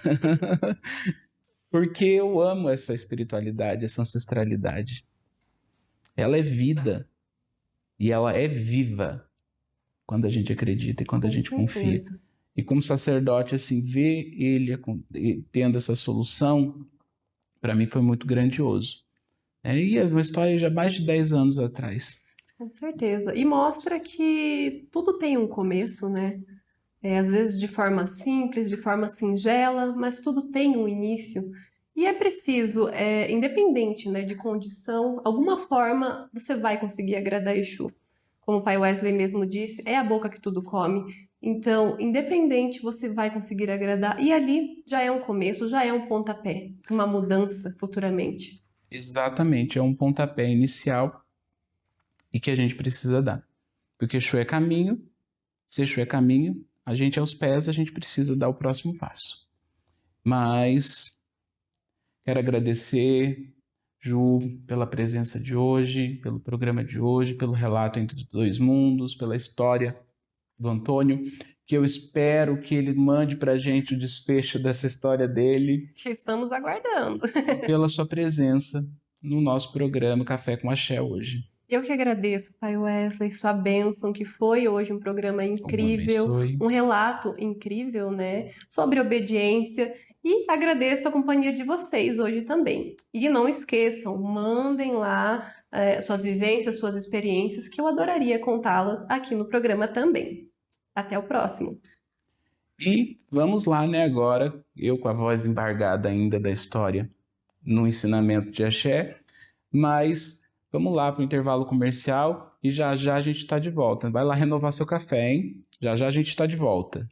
Porque eu amo essa espiritualidade, essa ancestralidade. Ela é vida. E ela é viva quando a gente acredita e quando a gente confia. E como sacerdote, assim, ver ele tendo essa solução, para mim foi muito grandioso. E é uma história já mais de 10 anos atrás. Com certeza. E mostra que tudo tem um começo, né? Às vezes de forma simples, de forma singela, mas tudo tem um início. E é preciso, independente, né, de condição, alguma forma você vai conseguir agradar Exu. Como o pai Wesley mesmo disse, é a boca que tudo come. Então, independente, você vai conseguir agradar. E ali já é um começo, já é um pontapé, uma mudança futuramente. Exatamente, é um pontapé inicial e que a gente precisa dar. Porque Exu é caminho, se Exu é caminho, a gente aos pés, a gente precisa dar o próximo passo. Mas quero agradecer, Ju, pela presença de hoje, pelo programa de hoje, pelo relato entre dois mundos, pela história do Antônio, que eu espero que ele mande para a gente o desfecho dessa história dele. Que estamos aguardando. Pela sua presença no nosso programa Café com Axé hoje. Eu que agradeço, pai Wesley, sua bênção, que foi hoje um programa incrível, um relato incrível, né, sobre obediência, e agradeço a companhia de vocês hoje também. E não esqueçam, mandem lá suas vivências, suas experiências, que eu adoraria contá-las aqui no programa também. Até o próximo. E vamos lá, né, agora, eu com a voz embargada ainda da história, no ensinamento de Axé, mas vamos lá para o intervalo comercial e já já a gente está de volta. Vai lá renovar seu café, hein? Já já a gente está de volta.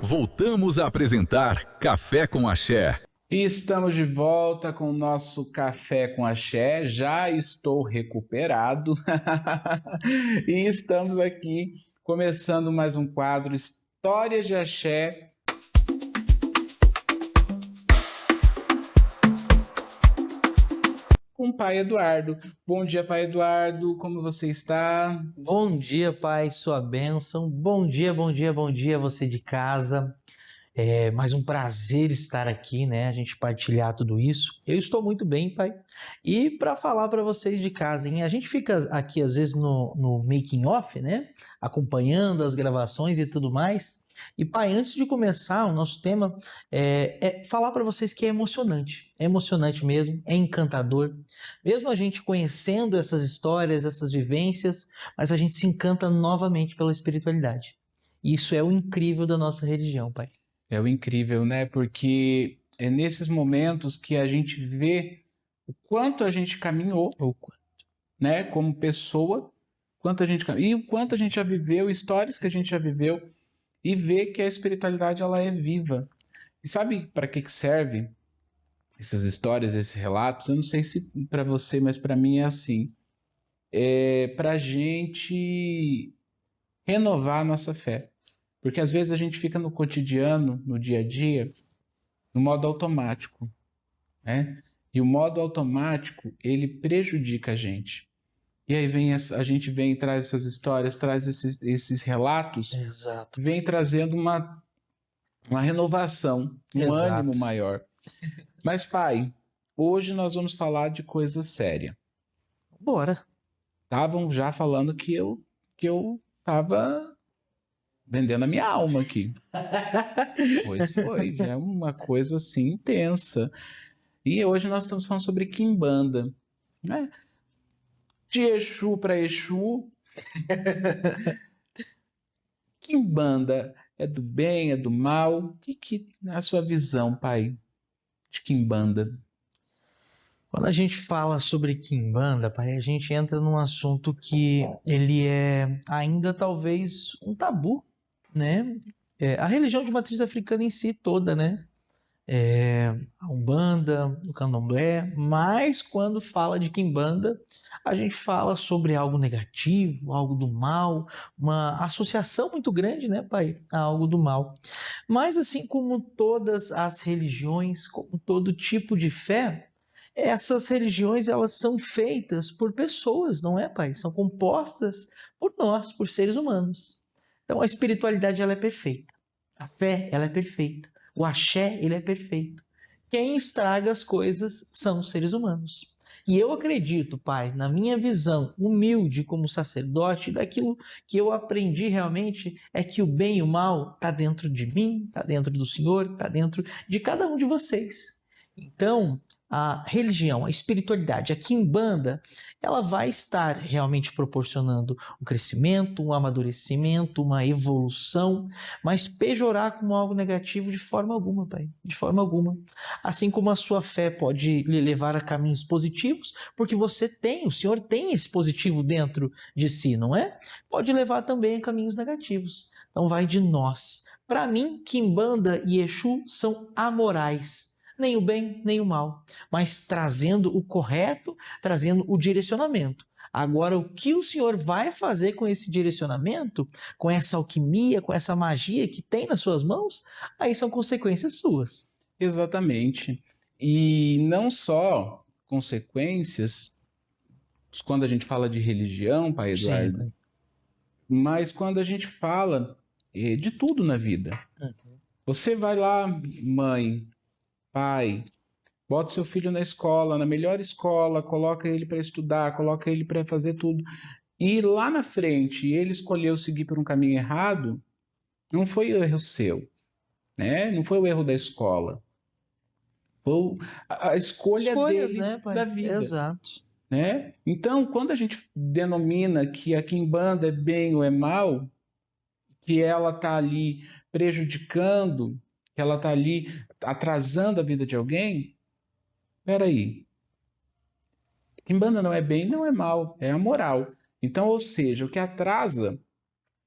Voltamos a apresentar Café com Axé. E estamos de volta com o nosso Café com Axé. Já estou recuperado. E estamos aqui começando mais um quadro Histórias de Axé. Com o pai Eduardo. Bom dia, pai Eduardo. Como você está? Bom dia, pai. Sua bênção. Bom dia você de casa. É mais um prazer estar aqui, né? A gente partilhar tudo isso. Eu estou muito bem, pai. E para falar para vocês de casa, hein? A gente fica aqui às vezes no making off, né? Acompanhando as gravações e tudo mais. E pai, antes de começar, o nosso tema é falar para vocês que é emocionante mesmo, é encantador. Mesmo a gente conhecendo essas histórias, essas vivências, mas a gente se encanta novamente pela espiritualidade. E isso é o incrível da nossa religião, pai. É o incrível, né? Porque é nesses momentos que a gente vê o quanto a gente caminhou, né? Como pessoa, E o quanto a gente já viveu, histórias que a gente já viveu, e vê que a espiritualidade ela é viva. E sabe para que serve essas histórias, esses relatos? Eu não sei se para você, mas para mim é assim. É para a gente renovar a nossa fé. Porque às vezes a gente fica no cotidiano, no dia a dia, no modo automático, né? E o modo automático, ele prejudica a gente. E aí a gente vem e traz essas histórias, traz esses relatos, Exato. vem trazendo uma renovação, um Exato. ânimo maior. Mas, pai, hoje nós vamos falar de coisa séria. Bora. Estavam já falando que eu tava vendendo a minha alma aqui. Pois foi, já é uma coisa assim intensa. E hoje nós estamos falando sobre Quimbanda, né? De Exu para Exu. Quimbanda é do bem, é do mal? O que é a sua visão, pai, de Quimbanda? Quando a gente fala sobre Quimbanda, pai, a gente entra num assunto que ele é ainda talvez um tabu, né? A religião de matriz africana em si toda, né? A Umbanda, o Candomblé, mas quando fala de Quimbanda, a gente fala sobre algo negativo, algo do mal, uma associação muito grande, né, pai, a algo do mal. Mas assim como todas as religiões, como todo tipo de fé, essas religiões elas são feitas por pessoas, não é, pai? São compostas por nós, por seres humanos. Então a espiritualidade ela é perfeita, a fé ela é perfeita, o axé ele é perfeito. Quem estraga as coisas são os seres humanos. E eu acredito, pai, na minha visão humilde como sacerdote, daquilo que eu aprendi realmente é que o bem e o mal está dentro de mim, está dentro do Senhor, está dentro de cada um de vocês. Então, a religião, a espiritualidade, a Quimbanda, ela vai estar realmente proporcionando um crescimento, um amadurecimento, uma evolução, mas pejorar como algo negativo de forma alguma, pai, de forma alguma. Assim como a sua fé pode lhe levar a caminhos positivos, porque o Senhor tem esse positivo dentro de si, não é? Pode levar também a caminhos negativos. Então vai de nós. Para mim, Quimbanda e Exu são amorais. Nem o bem, nem o mal, mas trazendo o correto, trazendo o direcionamento. Agora, o que o Senhor vai fazer com esse direcionamento, com essa alquimia, com essa magia que tem nas suas mãos, aí são consequências suas. Exatamente. E não só consequências, quando a gente fala de religião, pai Eduardo, Sim, mas quando a gente fala de tudo na vida. Você vai lá, mãe, pai, bota seu filho na escola, na melhor escola, coloca ele para estudar, coloca ele para fazer tudo. E lá na frente ele escolheu seguir por um caminho errado, não foi o erro seu, né? Não foi o erro da escola. Foi a escolha Escolhas, dele, né, pai? da vida. Exato. Né? Então, quando a gente denomina que a Quimbanda é bem ou é mal, que ela está ali prejudicando, que ela está ali atrasando a vida de alguém, peraí. Quimbanda não é bem, não é mal, é amoral. Então, ou seja, o que atrasa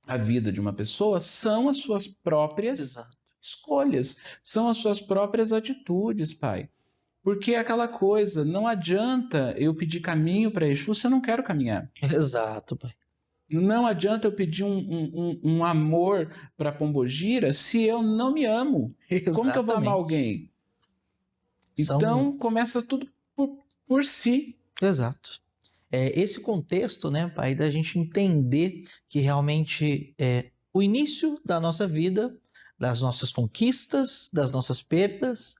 a vida de uma pessoa são as suas próprias escolhas, são as suas próprias atitudes, pai. Porque é aquela coisa, não adianta eu pedir caminho para Exu se eu não quero caminhar. Exato, pai. Não adianta eu pedir um amor para Pombogira se eu não me amo. Exatamente. Como que eu vou amar alguém? Então, começa tudo por si. Exato. Esse contexto, né, pai, da gente entender que realmente o início da nossa vida, das nossas conquistas, das nossas perdas,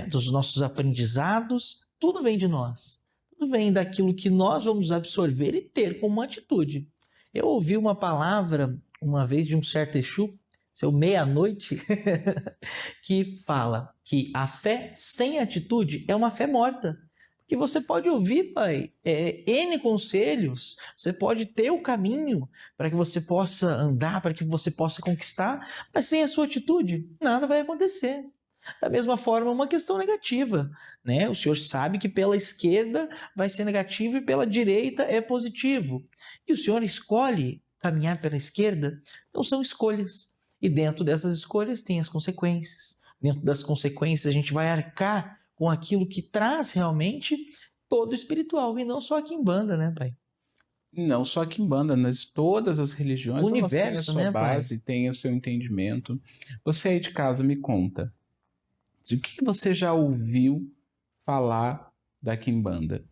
dos nossos aprendizados, tudo vem de nós. Tudo vem daquilo que nós vamos absorver e ter como atitude. Eu ouvi uma palavra uma vez de um certo Exu, seu meia-noite, que fala que a fé sem atitude é uma fé morta. Porque você pode ouvir, pai, N conselhos, você pode ter o caminho para que você possa andar, para que você possa conquistar, mas sem a sua atitude, nada vai acontecer. Da mesma forma, uma questão negativa, né? O senhor sabe que pela esquerda vai ser negativo e pela direita é positivo. E o senhor escolhe caminhar pela esquerda, então são escolhas. E dentro dessas escolhas tem as consequências. Dentro das consequências a gente vai arcar com aquilo que traz realmente todo o espiritual, e não só a quimbanda, né, pai? Não só a quimbanda, mas todas as religiões, O elas têm a universo, sua né, pai? base, têm o seu entendimento. Você aí de casa me conta, o que você já ouviu falar da quimbanda?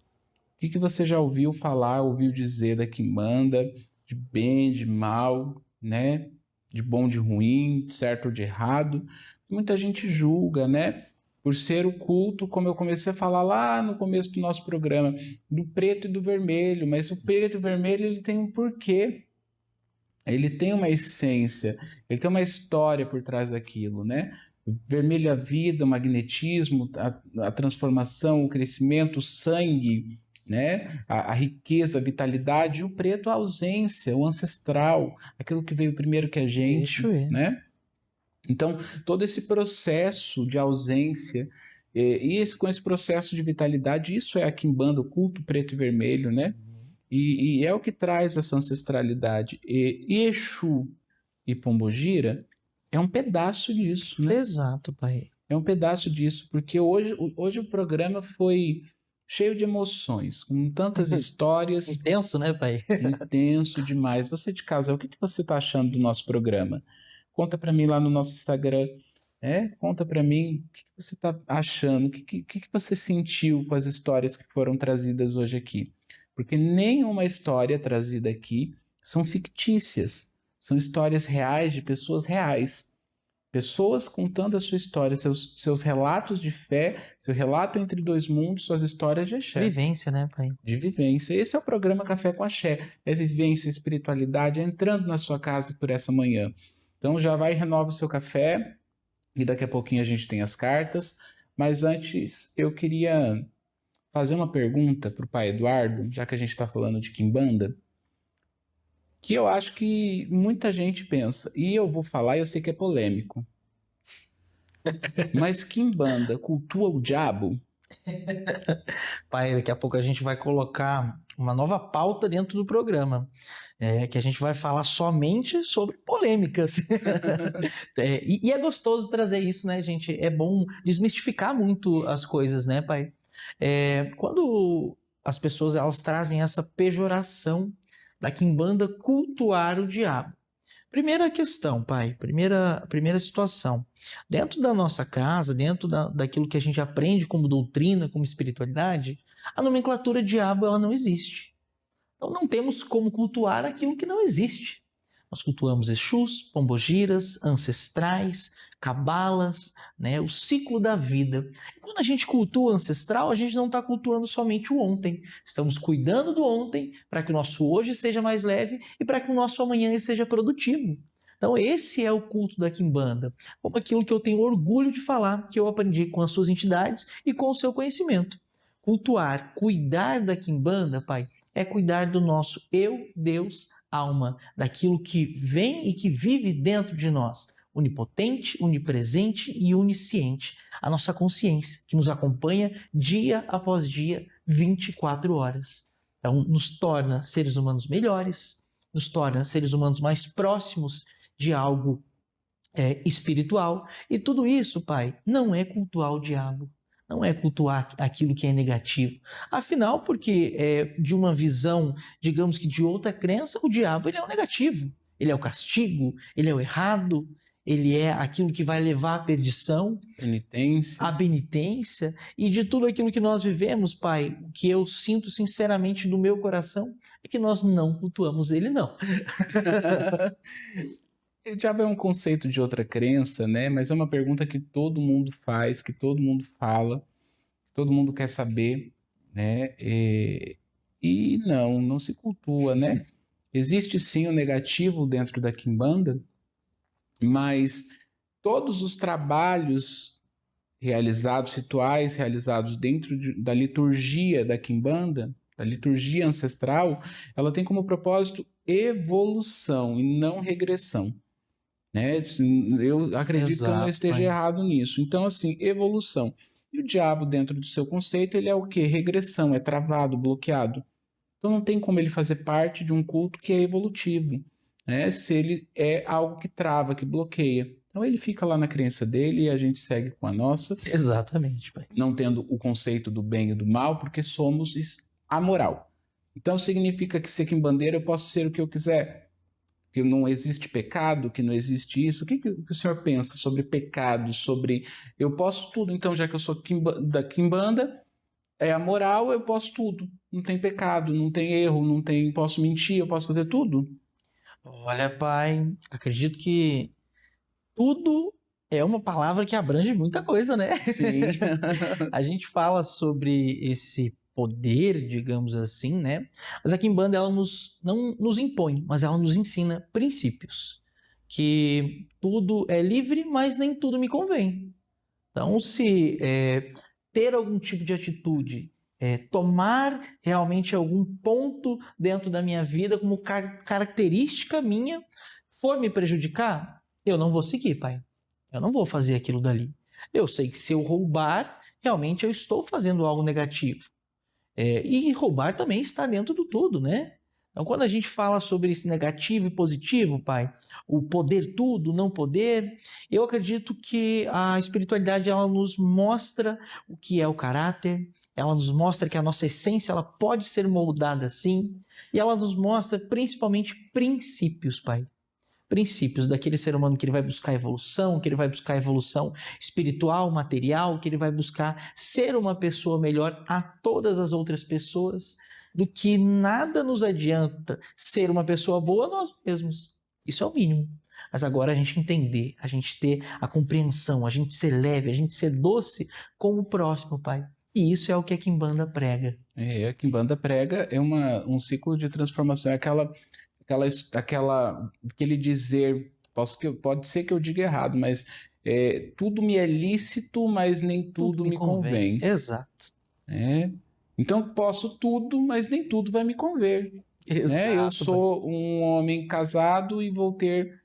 O que você já ouviu falar, ouviu dizer da quimbanda, de bem, de mal, né? De bom, de ruim, de certo ou de errado? Muita gente julga, né? Por ser o culto, como eu comecei a falar lá no começo do nosso programa, do preto e do vermelho, mas o preto e o vermelho ele tem um porquê, ele tem uma essência, ele tem uma história por trás daquilo, né? Vermelho a vida, o magnetismo, a transformação, o crescimento, o sangue, né? A riqueza, a vitalidade, e o preto a ausência, o ancestral, aquilo que veio primeiro que a gente, Deixa eu ver. né? Então, todo esse processo de ausência com esse processo de vitalidade, isso é a quimbanda, o culto preto e vermelho, né? E é o que traz essa ancestralidade. E Exu e Pombogira é um pedaço disso, né? Exato, pai. É um pedaço disso, porque hoje o programa foi cheio de emoções, com tantas histórias. Intenso, né, pai? Intenso demais. Você de casa, o que você está achando do nosso programa? Conta para mim lá no nosso Instagram. Conta para mim o que você está achando, o que você sentiu com as histórias que foram trazidas hoje aqui. Porque nenhuma história trazida aqui são fictícias. São histórias reais de pessoas reais. Pessoas contando a sua história, seus relatos de fé, seu relato entre dois mundos, suas histórias de axé. Vivência, né, pai? De vivência. Esse é o programa Café com Axé. É vivência, espiritualidade, entrando na sua casa por essa manhã. Então já vai e renova o seu café, e daqui a pouquinho a gente tem as cartas. Mas antes, eu queria fazer uma pergunta para o pai Eduardo, já que a gente está falando de quimbanda, que eu acho que muita gente pensa, e eu vou falar e eu sei que é polêmico, mas quimbanda cultua o diabo? Pai, daqui a pouco a gente vai colocar uma nova pauta dentro do programa, que a gente vai falar somente sobre polêmicas. E é gostoso trazer isso, né, gente? É bom desmistificar muito as coisas, né, pai? Quando as pessoas elas trazem essa pejoração da quimbanda cultuar o diabo. Primeira questão, pai, primeira situação. Dentro da nossa casa, dentro daquilo que a gente aprende como doutrina, como espiritualidade, a nomenclatura diabo ela não existe. Então não temos como cultuar aquilo que não existe. Nós cultuamos Exus, Pombogiras, ancestrais, cabalas, né, o ciclo da vida. E quando a gente cultua ancestral, a gente não está cultuando somente o ontem. Estamos cuidando do ontem para que o nosso hoje seja mais leve e para que o nosso amanhã ele seja produtivo. Então esse é o culto da quimbanda, como aquilo que eu tenho orgulho de falar, que eu aprendi com as suas entidades e com o seu conhecimento. Cultuar, cuidar da quimbanda, pai, é cuidar do nosso eu, Deus, alma, daquilo que vem e que vive dentro de nós, onipotente, onipresente e onisciente, a nossa consciência, que nos acompanha dia após dia, 24 horas. Então, nos torna seres humanos melhores, nos torna seres humanos mais próximos de algo espiritual, e tudo isso, pai, não é cultuar o diabo. Não é cultuar aquilo que é negativo. Afinal, porque de uma visão, digamos que de outra crença, o diabo ele é o negativo. Ele é o castigo, ele é o errado, ele é aquilo que vai levar à perdição, à penitência. E de tudo aquilo que nós vivemos, pai, o que eu sinto sinceramente no meu coração é que nós não cultuamos ele, não. O diabo é um conceito de outra crença, né? Mas é uma pergunta que todo mundo faz, que todo mundo fala, todo mundo quer saber, né? E não se cultua, né? Existe sim o negativo dentro da quimbanda, mas todos os trabalhos realizados, rituais realizados dentro da liturgia da quimbanda, da liturgia ancestral, ela tem como propósito evolução e não regressão. né? Eu acredito que eu não Exato, esteja pai. errado nisso. Então, assim, evolução. E o diabo, dentro do seu conceito, ele é o quê? Regressão, é travado, bloqueado. Então não tem como ele fazer parte de um culto que é evolutivo, né? Se ele é algo que trava, que bloqueia. Então ele fica lá na crença dele e a gente segue com a nossa, Exatamente, pai. não tendo o conceito do bem e do mal, porque somos amoral. Então significa que ser quimbandeiro eu posso ser o que eu quiser, que não existe pecado, que não existe isso. Que o senhor pensa sobre pecado, sobre eu posso tudo, então já que eu sou da quimbanda, é a moral, eu posso tudo. Não tem pecado, não tem erro, não tem, posso mentir, eu posso fazer tudo. Olha, pai, acredito que tudo é uma palavra que abrange muita coisa, né? Sim. A gente fala sobre esse poder, digamos assim, né? Mas a Quimbanda, ela não nos impõe, mas ela nos ensina princípios. Que tudo é livre, mas nem tudo me convém. Então, se ter algum tipo de atitude, tomar realmente algum ponto dentro da minha vida como característica minha, for me prejudicar, eu não vou seguir, pai. Eu não vou fazer aquilo dali. Eu sei que se eu roubar, realmente eu estou fazendo algo negativo. E roubar também está dentro do tudo, né? Então, quando a gente fala sobre esse negativo e positivo, pai, o poder tudo, não poder, eu acredito que a espiritualidade ela nos mostra o que é o caráter, ela nos mostra que a nossa essência ela pode ser moldada assim, e ela nos mostra principalmente princípios, pai. Princípios daquele ser humano que ele vai buscar evolução, que ele vai buscar evolução espiritual, material, que ele vai buscar ser uma pessoa melhor a todas as outras pessoas, do que nada nos adianta ser uma pessoa boa a nós mesmos. Isso é o mínimo. Mas agora a gente entender, a gente ter a compreensão, a gente ser leve, a gente ser doce com o próximo, pai. E isso é o que a Quimbanda prega. A Quimbanda prega é um ciclo de transformação, aquele dizer, pode ser que eu diga errado, mas tudo me é lícito, mas nem tudo me convém. Exato. Então posso tudo, mas nem tudo vai me conver. Exato. Eu sou um homem casado e vou ter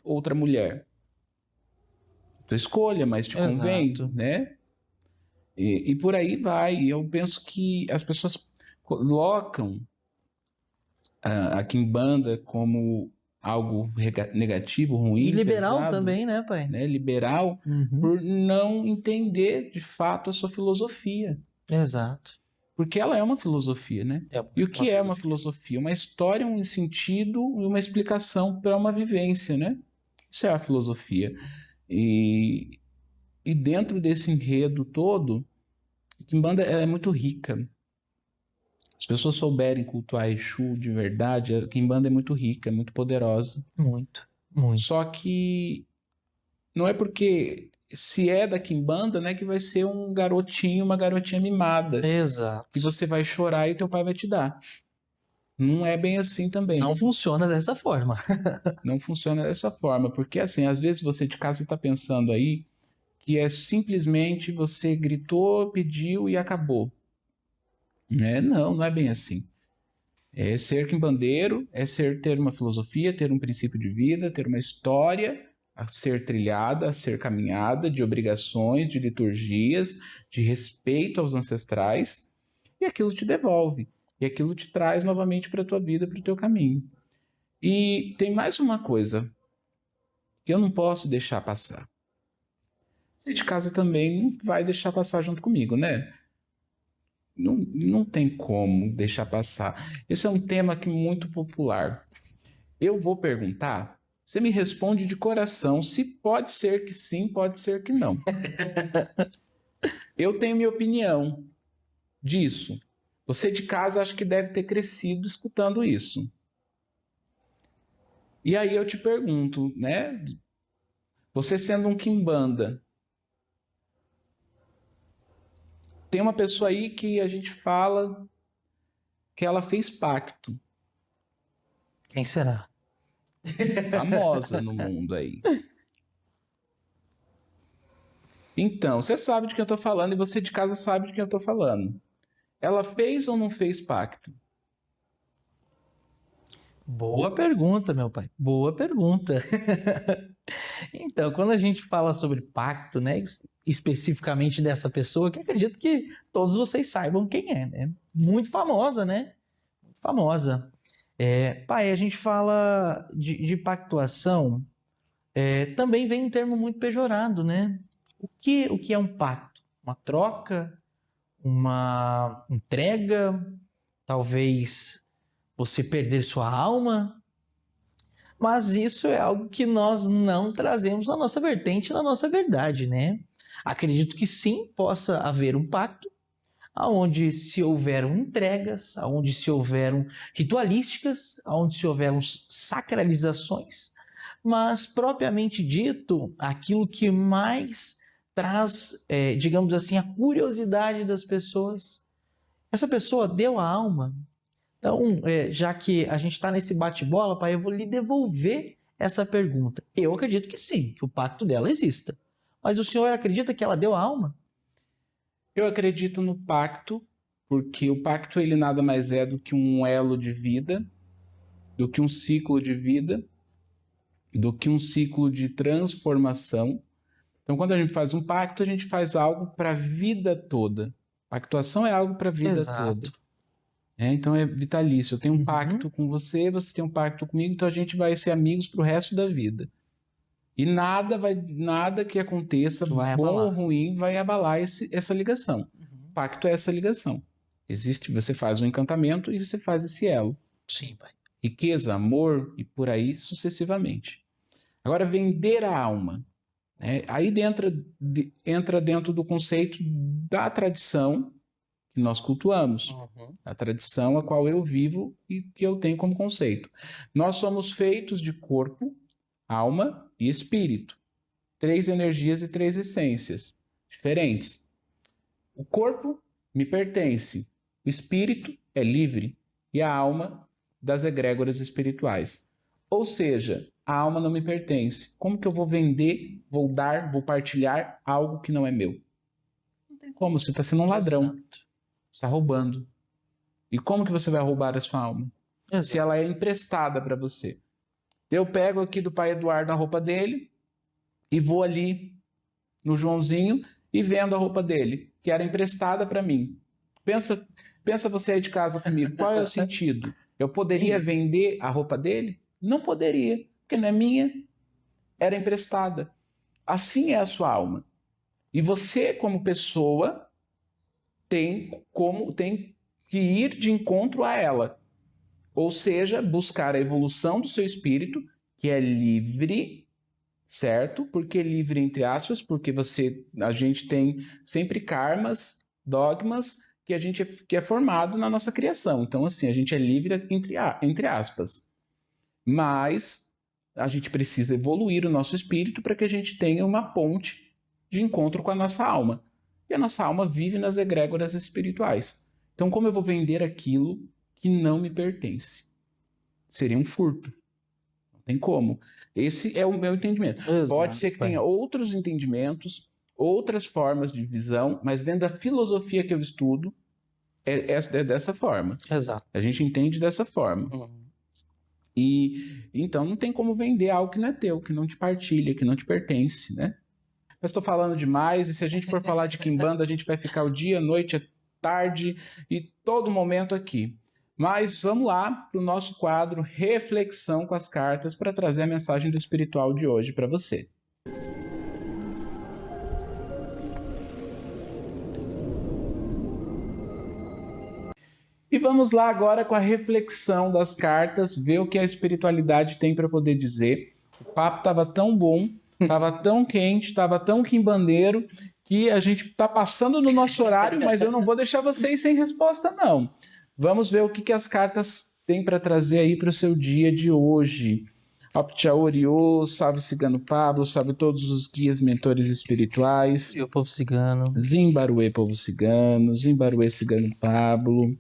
outra mulher. Tua escolha, mas te convém, né? E por aí vai. Eu penso que as pessoas colocam a Quimbanda como algo negativo, ruim, e liberal pesado, também, né, pai? Né? Liberal, por não entender de fato a sua filosofia. Exato. Porque ela é uma filosofia, né? E o que é uma filosofia? Uma história, um sentido e uma explicação para uma vivência, né? Isso é a filosofia. E dentro desse enredo todo, a Quimbanda é muito rica. As pessoas souberem cultuar Exu de verdade, a Quimbanda é muito rica, é muito poderosa. Muito, muito. Só que não é porque se é da Quimbanda, né, que vai ser um garotinho, uma garotinha mimada. Exato. Que você vai chorar e teu pai vai te dar. Não é bem assim também. Não funciona dessa forma. Não funciona dessa forma, porque assim, às vezes você de casa está pensando aí que é simplesmente você gritou, pediu e acabou. Não é bem assim. É ser quimbandeiro, é ter uma filosofia, ter um princípio de vida, ter uma história a ser trilhada, a ser caminhada, de obrigações, de liturgias, de respeito aos ancestrais, e aquilo te devolve, e aquilo te traz novamente para a tua vida, para o teu caminho. E tem mais uma coisa que eu não posso deixar passar. Você de casa também não vai deixar passar junto comigo, né? Não tem como deixar passar. Esse é um tema que é muito popular. Eu vou perguntar, você me responde de coração se pode ser que sim, pode ser que não. Eu tenho minha opinião disso. Você de casa acho que deve ter crescido escutando isso. E aí eu te pergunto, né? Você sendo um quimbanda, tem uma pessoa aí que a gente fala que ela fez pacto. Quem será? Famosa no mundo aí. Então, você sabe de quem eu tô falando e você de casa sabe de quem eu tô falando. Ela fez ou não fez pacto? Boa pergunta, meu pai. Boa pergunta. Então, quando a gente fala sobre pacto, né, especificamente dessa pessoa, que acredito que todos vocês saibam quem é, né? Muito famosa, né? Muito famosa. Pai, a gente fala de pactuação, também vem um termo muito pejorado, né? O que é um pacto? Uma troca? Uma entrega? Talvez você perder sua alma? Mas isso é algo que nós não trazemos na nossa vertente, na nossa verdade, né? Acredito que sim, possa haver um pacto, aonde se houveram entregas, aonde se houveram ritualísticas, aonde se houveram sacralizações, mas propriamente dito, aquilo que mais traz, digamos assim, a curiosidade das pessoas. Essa pessoa deu a alma. Então, já que a gente está nesse bate-bola, pai, eu vou lhe devolver essa pergunta. Eu acredito que sim, que o pacto dela exista. Mas o senhor acredita que ela deu a alma? Eu acredito no pacto, porque o pacto ele nada mais é do que um elo de vida, do que um ciclo de vida, do que um ciclo de transformação. Então, quando a gente faz um pacto, a gente faz algo para a vida toda. Pactuação é algo para a vida toda. Então é vitalício. Eu tenho um pacto com você, você tem um pacto comigo, então a gente vai ser amigos para o resto da vida. E nada que aconteça, bom ou ruim, vai abalar essa ligação. Pacto é essa ligação. Você faz um encantamento e você faz esse elo. Sim, pai. Riqueza, amor e por aí sucessivamente. Agora, vender a alma. Aí entra dentro do conceito da tradição que nós cultuamos, a tradição a qual eu vivo e que eu tenho como conceito. Nós somos feitos de corpo, alma e espírito. 3 energias e 3 essências diferentes. O corpo me pertence, o espírito é livre e a alma das egrégoras espirituais. Ou seja, a alma não me pertence. Como que eu vou vender, vou dar, vou partilhar algo que não é meu? Não tem como, você está sendo um ladrão. Está roubando. E como que você vai roubar a sua alma? Se ela é emprestada para você. Eu pego aqui do pai Eduardo a roupa dele e vou ali no Joãozinho e vendo a roupa dele, que era emprestada para mim. Pensa você aí de casa comigo, qual é o sentido? Eu poderia vender a roupa dele? Não poderia, porque não é minha, era emprestada. Assim é a sua alma. E você, como pessoa, tem que ir de encontro a ela. Ou seja, buscar a evolução do seu espírito, que é livre, certo? Porque livre entre aspas, porque a gente tem sempre karmas, dogmas, que é formado na nossa criação. Então, assim, a gente é livre entre aspas. Mas a gente precisa evoluir o nosso espírito para que a gente tenha uma ponte de encontro com a nossa alma. E a nossa alma vive nas egrégoras espirituais. Então, como eu vou vender aquilo que não me pertence? Seria um furto. Não tem como. Esse é o meu entendimento. Exato, pode ser que tenha outros entendimentos, outras formas de visão, mas dentro da filosofia que eu estudo, é dessa forma. Exato. A gente entende dessa forma. E então não tem como vender algo que não é teu, que não te partilha, que não te pertence, né? Mas estou falando demais, e se a gente for falar de Quimbanda, a gente vai ficar o dia, a noite, a tarde e todo momento aqui. Mas vamos lá para o nosso quadro Reflexão com as Cartas para trazer a mensagem do espiritual de hoje para você. E vamos lá agora com a reflexão das cartas, ver o que a espiritualidade tem para poder dizer. O papo estava tão bom, estava tão quente, estava tão quimbandeiro, que a gente está passando no nosso horário, mas eu não vou deixar vocês sem resposta, não. Vamos ver o que as cartas têm para trazer aí para o seu dia de hoje. Optia Oriô, salve Cigano Pablo, salve todos os guias mentores espirituais. E o povo cigano. Zimbaruê, povo cigano, Zimbaruê, Cigano Pablo.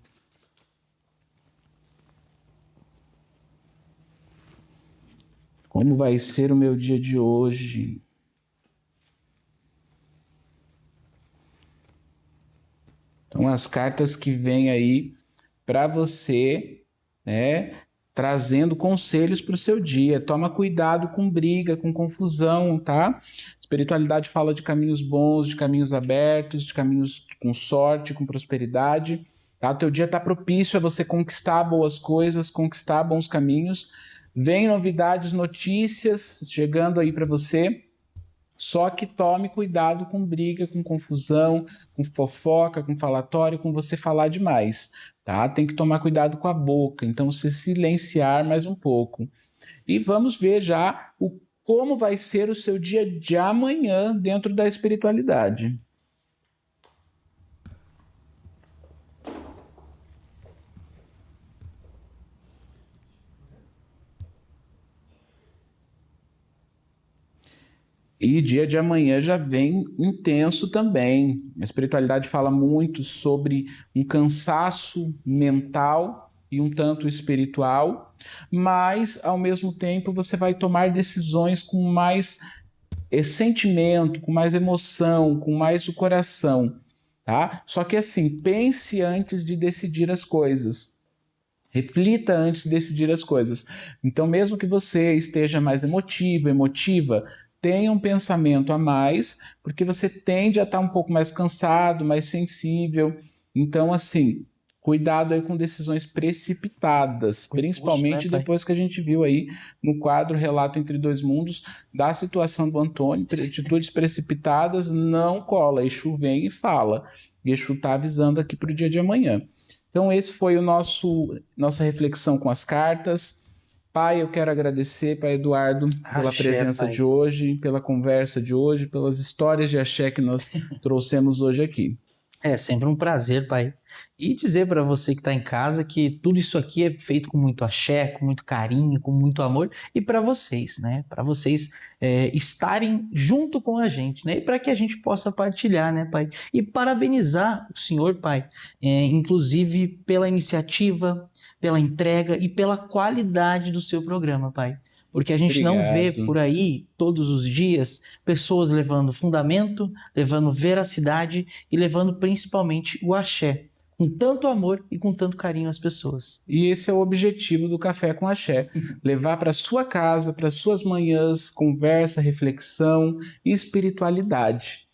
Como vai ser o meu dia de hoje? Então, as cartas que vêm aí para você, né? trazendo conselhos para o seu dia. Toma cuidado com briga, com confusão, tá? Espiritualidade fala de caminhos bons, de caminhos abertos, de caminhos com sorte, com prosperidade. Tá? O teu dia está propício a você conquistar boas coisas, conquistar bons caminhos. Vem novidades, notícias chegando aí para você. Só que tome cuidado com briga, com confusão, com fofoca, com falatório, com você falar demais, tá? Tem que tomar cuidado com a boca, então se silenciar mais um pouco. E vamos ver já como vai ser o seu dia de amanhã dentro da espiritualidade. E dia de amanhã já vem intenso também. A espiritualidade fala muito sobre um cansaço mental e um tanto espiritual, mas, ao mesmo tempo, você vai tomar decisões com mais sentimento, com mais emoção, com mais o coração, tá? Só que assim, pense antes de decidir as coisas. Reflita antes de decidir as coisas. Então, mesmo que você esteja mais emotiva, tenha um pensamento a mais, porque você tende a estar um pouco mais cansado, mais sensível. Então, assim, cuidado aí com decisões precipitadas, principalmente depois que a gente viu aí no quadro Relato entre Dois Mundos, da situação do Antônio. Atitudes precipitadas não cola, Exu vem e fala. E Exu está avisando aqui para o dia de amanhã. Então, esse foi o nossa reflexão com as cartas. Pai, eu quero agradecer, Pai Eduardo, pela presença de hoje, pela conversa de hoje, pelas histórias de axé que nós trouxemos hoje aqui. É sempre um prazer, Pai. E dizer para você que está em casa que tudo isso aqui é feito com muito axé, com muito carinho, com muito amor. E para vocês, né? Para vocês estarem junto com a gente, né? E para que a gente possa partilhar, né, Pai? E parabenizar o Senhor, Pai, inclusive pela iniciativa, pela entrega e pela qualidade do seu programa, Pai. Porque a gente não vê por aí, todos os dias, pessoas levando fundamento, levando veracidade e levando principalmente o axé, com tanto amor e com tanto carinho às pessoas. E esse é o objetivo do Café com Axé, levar para sua casa, para suas manhãs, conversa, reflexão e espiritualidade.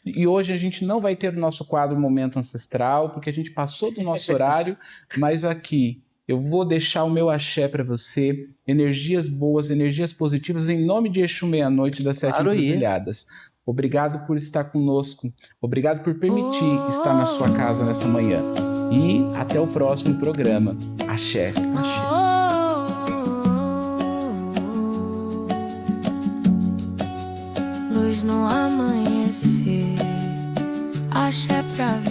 E hoje a gente não vai ter o nosso quadro Momento Ancestral, porque a gente passou do nosso horário, mas aqui eu vou deixar o meu axé para você, energias boas, energias positivas, em nome de Exu Meia-Noite das Sete Encruzilhadas. Obrigado por estar conosco, obrigado por permitir estar na sua casa nessa manhã. E até o próximo programa. Axé. Axé. Luz no amanhecer, axé pra ver.